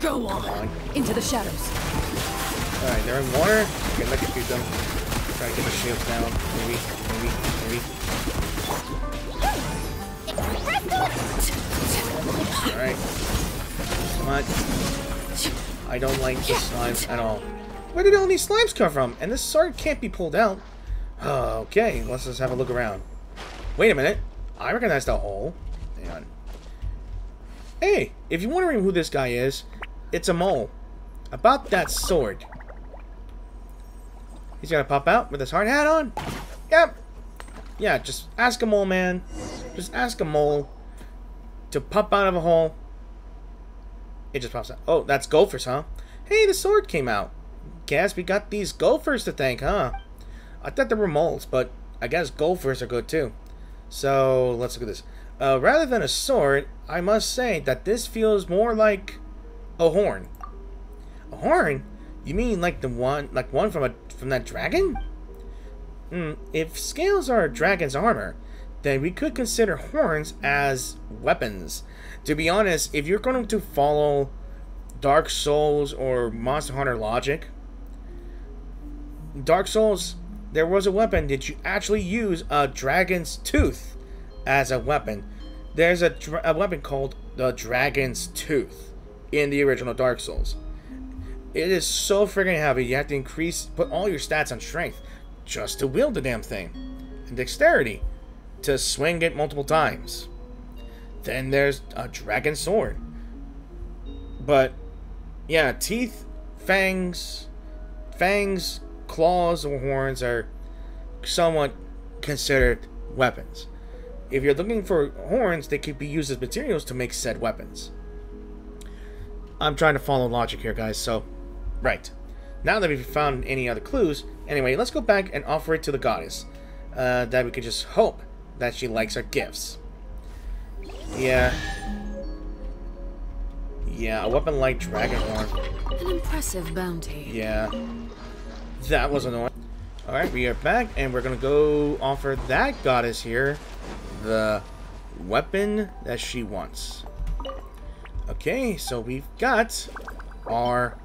Go on. Into the shadows. Alright, they're in water. Okay, let's shoot them. Try to get the shields down. Maybe. Alright. Come on. I don't like the slimes at all. Where did all these slimes come from? And this sword can't be pulled out. Okay, let's just have a look around. Wait a minute. I recognize the hole. Hang on. Hey, if you're wondering who this guy is, it's a mole. About that sword. He's gonna pop out with his hard hat on? Yep. Yeah, just ask a mole, man. Just ask a mole to pop out of a hole. It just pops out. Oh, that's gophers, huh? Hey, the sword came out. Guess we got these gophers to thank, huh? I thought they were moles, but I guess gophers are good too. So, let's look at this. Rather than a sword, I must say that this feels more like a horn. A horn? You mean like one from that dragon? If scales are a dragon's armor, then we could consider horns as weapons. To be honest, if you're going to follow Dark Souls or Monster Hunter logic, Dark Souls, there was a weapon that you actually use a dragon's tooth as a weapon. There's a weapon called the Dragon's Tooth in the original Dark Souls. It is so friggin' heavy, you have to put all your stats on strength just to wield the damn thing. And dexterity to swing it multiple times. Then there's a dragon sword. But, yeah, teeth, fangs, claws, or horns are somewhat considered weapons. If you're looking for horns, they could be used as materials to make said weapons. I'm trying to follow logic here, guys, so... Right. Now that we've found any other clues, anyway, let's go back and offer it to the goddess. That we could just hope that she likes our gifts. Yeah. Yeah, a weapon like dragon horn. An impressive bounty. Yeah. That was annoying. Alright, we are back, and we're gonna go offer that goddess here the weapon that she wants. Okay, so we've got our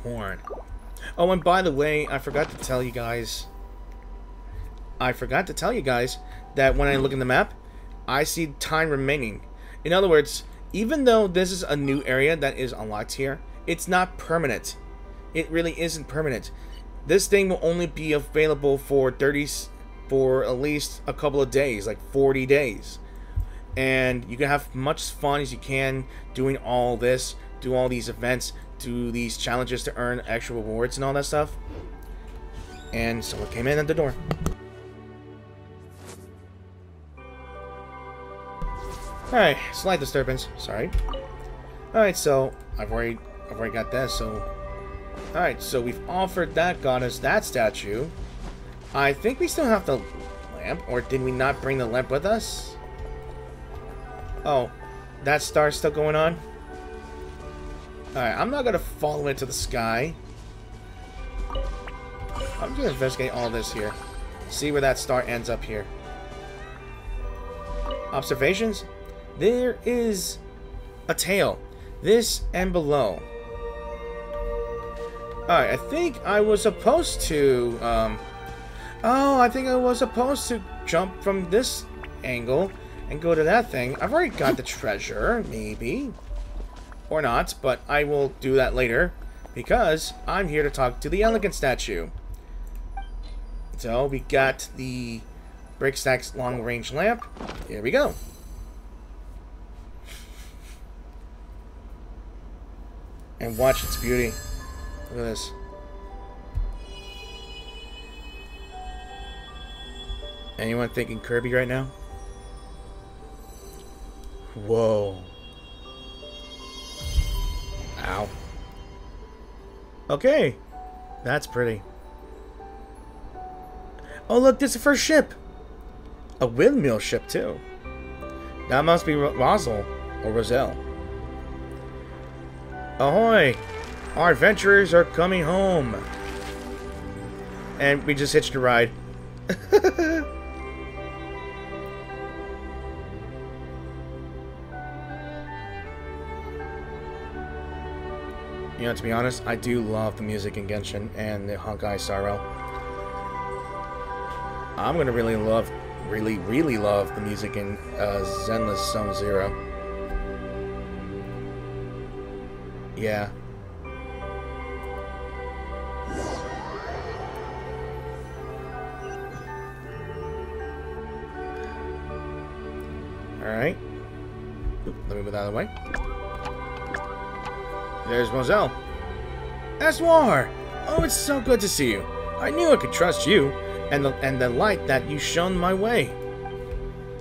horn. Oh, and by the way, I forgot to tell you guys that when I look in the map, I see time remaining. In other words, even though this is a new area that is unlocked here, it's not permanent. It really isn't permanent. This thing will only be available for at least a couple of days, like 40 days. And you can have much fun as you can doing all this, do all these events, do these challenges to earn extra rewards and all that stuff. And someone came in at the door. Alright, slight disturbance. Sorry. Alright, so I've already got that, so alright, so we've offered that goddess that statue. I think we still have the lamp, or did we not bring the lamp with us? Oh, that star's still going on? Alright, I'm not gonna follow it to the sky. I'm gonna investigate all this here. See where that star ends up here. Observations? There is a tail. This and below. Alright, I think I was supposed to, oh, I think I was supposed to jump from this angle and go to that thing. I've already got the treasure, maybe. Or not, but I will do that later. Because I'm here to talk to the elegant statue. So, we got the Brickstack's long-range lamp. Here we go. And watch its beauty. Look at this. Anyone thinking Kirby right now? Whoa. Ow. Okay. That's pretty. Oh, look, this is the first ship. A windmill ship, too. That must be Rosal or Roselle. Ahoy! Our adventurers are coming home. And we just hitched a ride. You know, to be honest, I do love the music in Genshin and the Honkai Star Rail. I'm gonna really love the music in Zenless Zone Zero. Yeah. Alright. Let me move out of the way. There's Moselle. Esnoir! Oh, it's so good to see you. I knew I could trust you, and the light that you shone my way.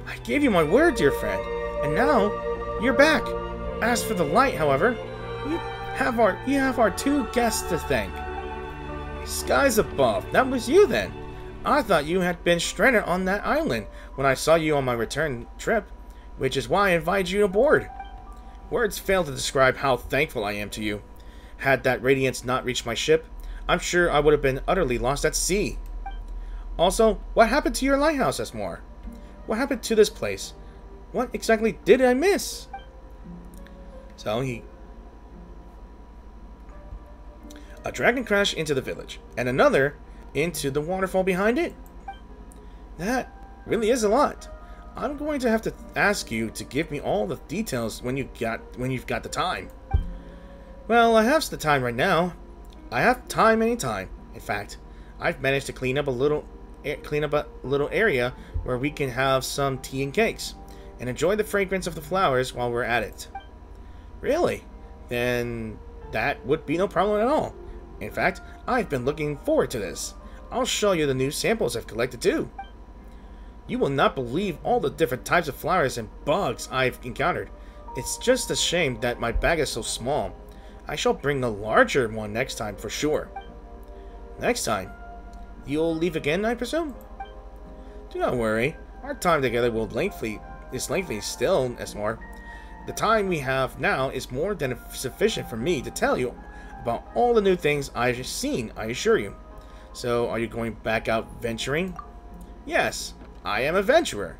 I gave you my word, dear friend, and now you're back. As for the light, however, you have our two guests to thank. Skies above, that was you then. I thought you had been stranded on that island when I saw you on my return trip, which is why I invited you aboard. Words fail to describe how thankful I am to you. Had that radiance not reached my ship, I'm sure I would have been utterly lost at sea. Also, what happened to your lighthouse, Esnoir? What happened to this place? What exactly did I miss? So a dragon crashed into the village, and another into the waterfall behind it. That really is a lot. I'm going to have to ask you to give me all the details when you've got the time. Well, I have the time right now. I have time anytime. In fact, I've managed to clean up a little area where we can have some tea and cakes and enjoy the fragrance of the flowers while we're at it. Really? Then that would be no problem at all. In fact, I've been looking forward to this. I'll show you the new samples I've collected too. You will not believe all the different types of flowers and bugs I've encountered. It's just a shame that my bag is so small. I shall bring a larger one next time for sure. Next time? You'll leave again, I presume? Do not worry. Our time together is lengthy still, Esnoir. The time we have now is more than sufficient for me to tell you about all the new things I've seen, I assure you. So, are you going back out venturing? Yes. I am a venturer.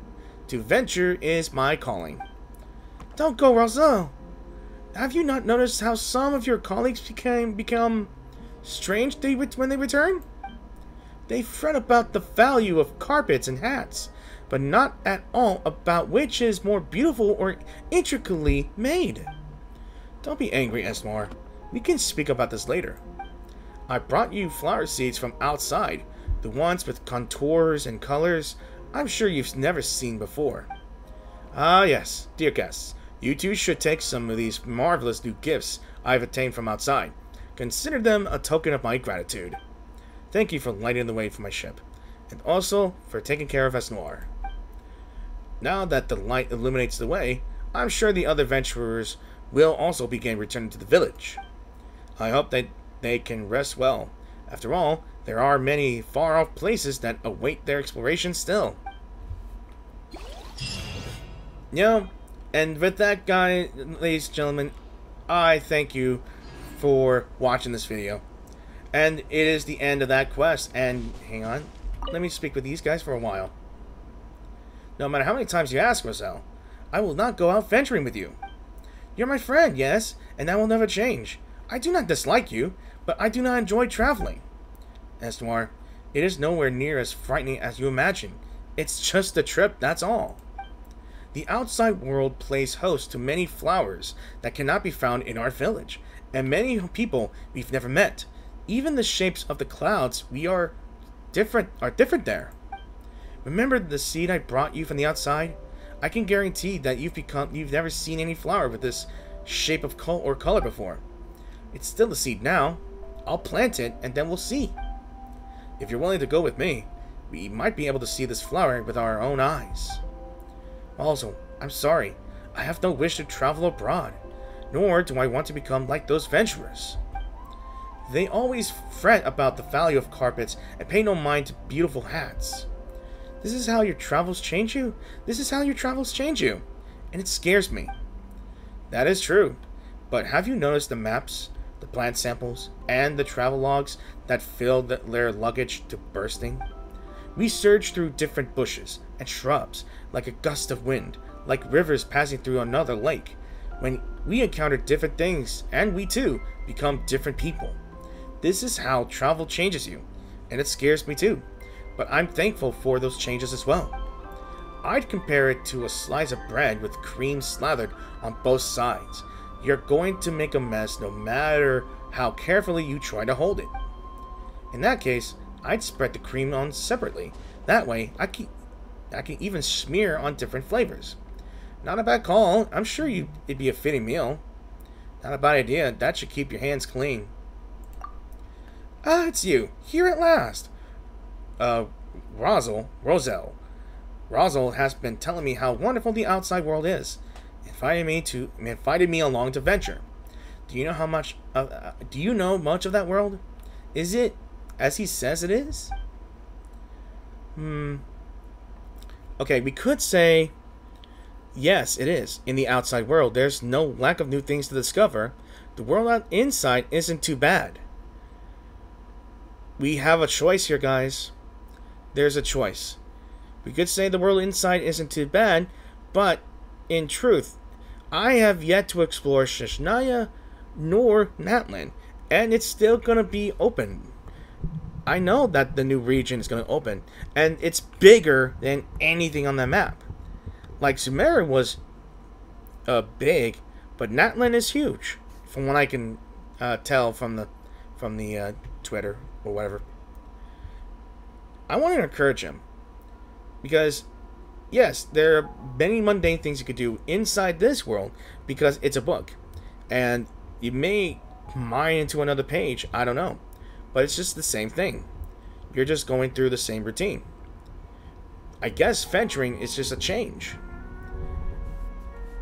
To venture is my calling. Don't go, Roselle. Have you not noticed how some of your colleagues become strange when they return? They fret about the value of carpets and hats, but not at all about which is more beautiful or intricately made. Don't be angry, Esnoir. We can speak about this later. I brought you flower seeds from outside, the ones with contours and colors I'm sure you've never seen before. Ah yes, dear guests, you too should take some of these marvelous new gifts I've obtained from outside. Consider them a token of my gratitude. Thank you for lighting the way for my ship, and also for taking care of Esnoir. Now that the light illuminates the way, I'm sure the other venturers will also begin returning to the village. I hope that they can rest well. After all, there are many far-off places that await their exploration still. You know, and with that, guys, ladies and gentlemen, I thank you for watching this video. And it is the end of that quest. And hang on, let me speak with these guys for a while. No matter how many times you ask, Roselle, I will not go out venturing with you. You're my friend, yes, and that will never change. I do not dislike you, but I do not enjoy traveling. Esnoir, it is nowhere near as frightening as you imagine. It's just a trip, that's all. The outside world plays host to many flowers that cannot be found in our village, and many people we've never met. Even the shapes of the clouds are different there. Remember the seed I brought you from the outside? I can guarantee that you've never seen any flower with this shape of color before. It's still a seed now. I'll plant it and then we'll see. If you're willing to go with me, we might be able to see this flower with our own eyes. Also, I'm sorry, I have no wish to travel abroad, nor do I want to become like those venturers. They always fret about the value of carpets and pay no mind to beautiful hats. This is how your travels change you? This is how your travels change you. And it scares me. That is true. But have you noticed the maps, the plant samples, and the travel logs that fill their luggage to bursting? We surge through different bushes and shrubs like a gust of wind, like rivers passing through another lake. When we encounter different things, and we too become different people. This is how travel changes you, and it scares me too, but I'm thankful for those changes as well. I'd compare it to a slice of bread with cream slathered on both sides. You're going to make a mess no matter how carefully you try to hold it. In that case, I'd spread the cream on separately. That way, I can even smear on different flavors. Not a bad call. I'm sure it'd be a fitting meal. Not a bad idea. That should keep your hands clean. Ah, it's you. Here at last. Roselle has been telling me how wonderful the outside world is. Invited me along to venture. Do you know much of that world? Is it as he says it is? Okay, we could say yes, it is. In the outside world, there's no lack of new things to discover. The world inside isn't too bad. We have a choice here, guys. There's a choice. We could say the world inside isn't too bad, but in truth, I have yet to explore Sheshnaya nor Natlan, and it's still going to be open. I know that the new region is going to open, and it's bigger than anything on the map. Like Sumeru was big, but Natlan is huge, from what I can tell from the Twitter or whatever. I want to encourage him, because yes, there are many mundane things you could do inside this world because it's a book, and you may mine into another page, I don't know, but it's just the same thing. You're just going through the same routine. I guess venturing is just a change.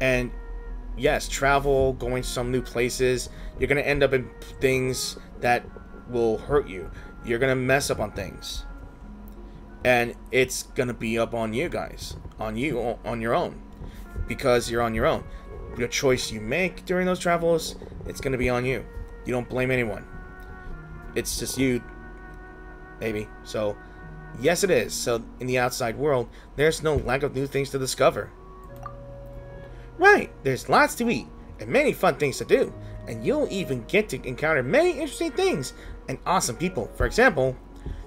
And yes, travel, going to some new places, you're going to end up in things that will hurt you. You're going to mess up on things. And it's going to be up on you guys. On your own. Because you're on your own. Your choice you make during those travels, it's going to be on you. You don't blame anyone. It's just you, baby. So, yes it is. So, in the outside world, there's no lack of new things to discover. Right, there's lots to eat, and many fun things to do. And you'll even get to encounter many interesting things and awesome people. For example,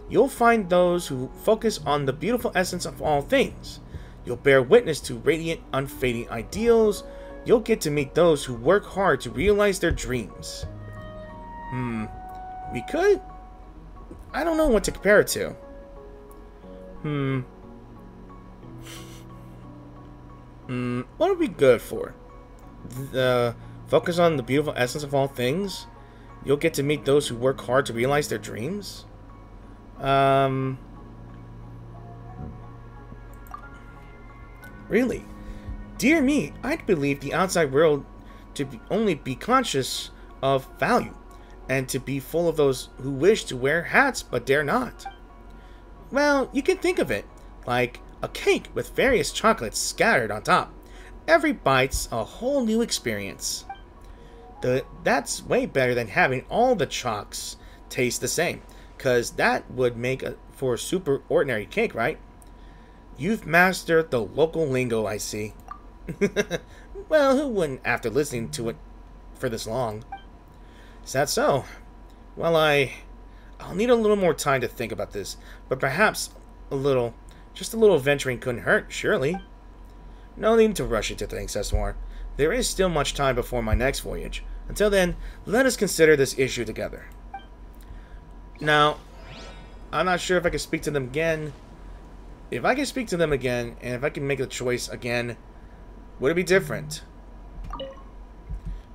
you'll find those who focus on the beautiful essence of all things. You'll bear witness to radiant, unfading ideals. You'll get to meet those who work hard to realize their dreams. We could... I don't know what to compare it to. What would be good for? Focus on the beautiful essence of all things. You'll get to meet those who work hard to realize their dreams. Really? Dear me, I'd believe the outside world to only be conscious of value, and to be full of those who wish to wear hats but dare not. Well, you can think of it like a cake with various chocolates scattered on top. Every bite's a whole new experience. That's way better than having all the chocks taste the same, because that would make for a super ordinary cake, right? You've mastered the local lingo, I see. Well, who wouldn't after listening to it for this long? Is that so? Well, I'll need a little more time to think about this, but perhaps just a little venturing couldn't hurt, surely. No need to rush into things, Esmore. There is still much time before my next voyage. Until then, let us consider this issue together. Now, I'm not sure if I can speak to them again. If I can speak to them again, and if I can make a choice again, would it be different?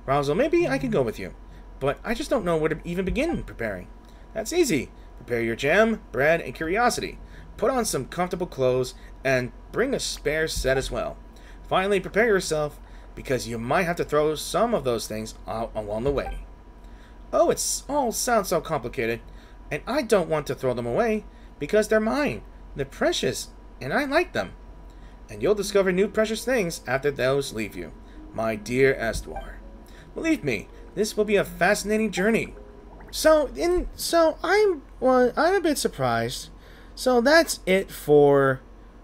Rosal, maybe I can go with you, but I just don't know where to even begin preparing. That's easy. Prepare your jam, bread, and curiosity. put on some comfortable clothes, and bring a spare set as well. Finally, prepare yourself, because you might have to throw some of those things out along the way. Oh, it all sounds so complicated, and I don't want to throw them away, because they're mine. They're precious, and I like them. And you'll discover new precious things after those leave you, my dear Esnoir. Believe me, this will be a fascinating journey. So I'm a bit surprised. So that's it for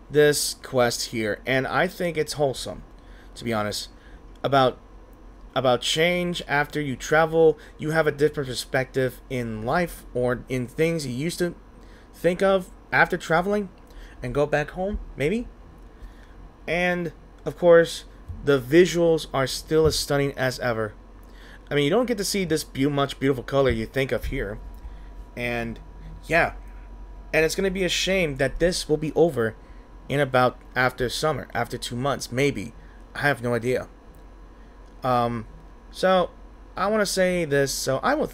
this quest here, and I think it's wholesome, to be honest. About change after you travel, you have a different perspective in life or in things you used to think of after traveling and go back home, maybe. And of course, the visuals are still as stunning as ever. I mean, you don't get to see this much beautiful color you think of here. And yeah, and it's going to be a shame that this will be over in about after summer, after 2 months, maybe. I have no idea. So I want to say this. So I would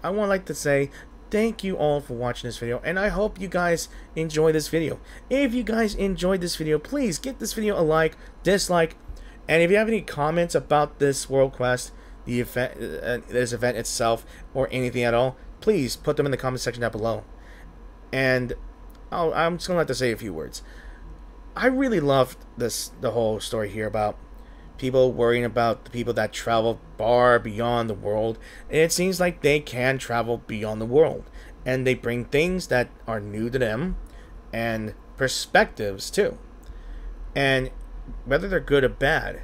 like to say thank you all for watching this video, and I hope you guys enjoy this video. If you guys enjoyed this video, please give this video a like, dislike, and if you have any comments about this world quest, the event, this event itself, or anything at all, please put them in the comment section down below. And I'm just gonna have to say a few words. I really loved the whole story here about people worrying about the people that travel far beyond the world. And it seems like they can travel beyond the world, and they bring things that are new to them and perspectives too. And whether they're good or bad,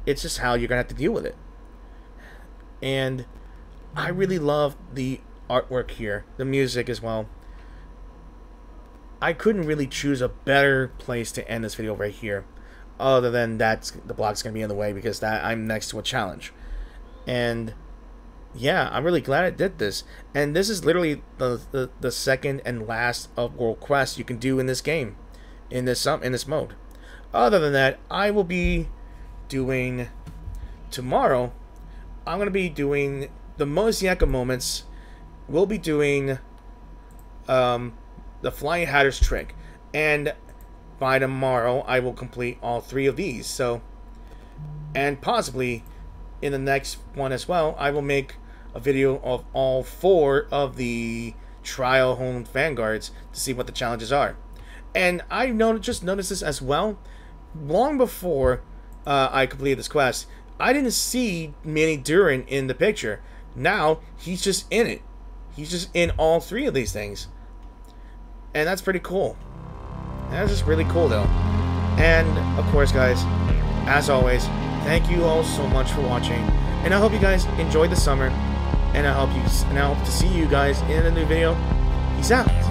it's just how you're gonna have to deal with it. And I really love the artwork here, the music as well. I couldn't really choose a better place to end this video right here, other than the block's gonna be in the way because I'm next to a challenge. And yeah, I'm really glad I did this. And this is literally the second and last of world quests you can do in this game, in this mode. Other than that, I will be doing tomorrow. I'm gonna be doing the Mosaic moments. We'll be doing the Flying Hatter's trick, and by tomorrow I will complete all 3 of these. So, and possibly in the next one as well, I will make a video of all 4 of the trial home vanguards to see what the challenges are. And I just noticed this as well. Long before I completed this quest, I didn't see Minnie Durin in the picture. Now he's just in it. He's just in all 3 of these things. And that's pretty cool. That's just really cool though. And of course guys, as always, thank you all so much for watching. And I hope you guys enjoyed the summer. And I hope to see you guys in a new video. Peace out.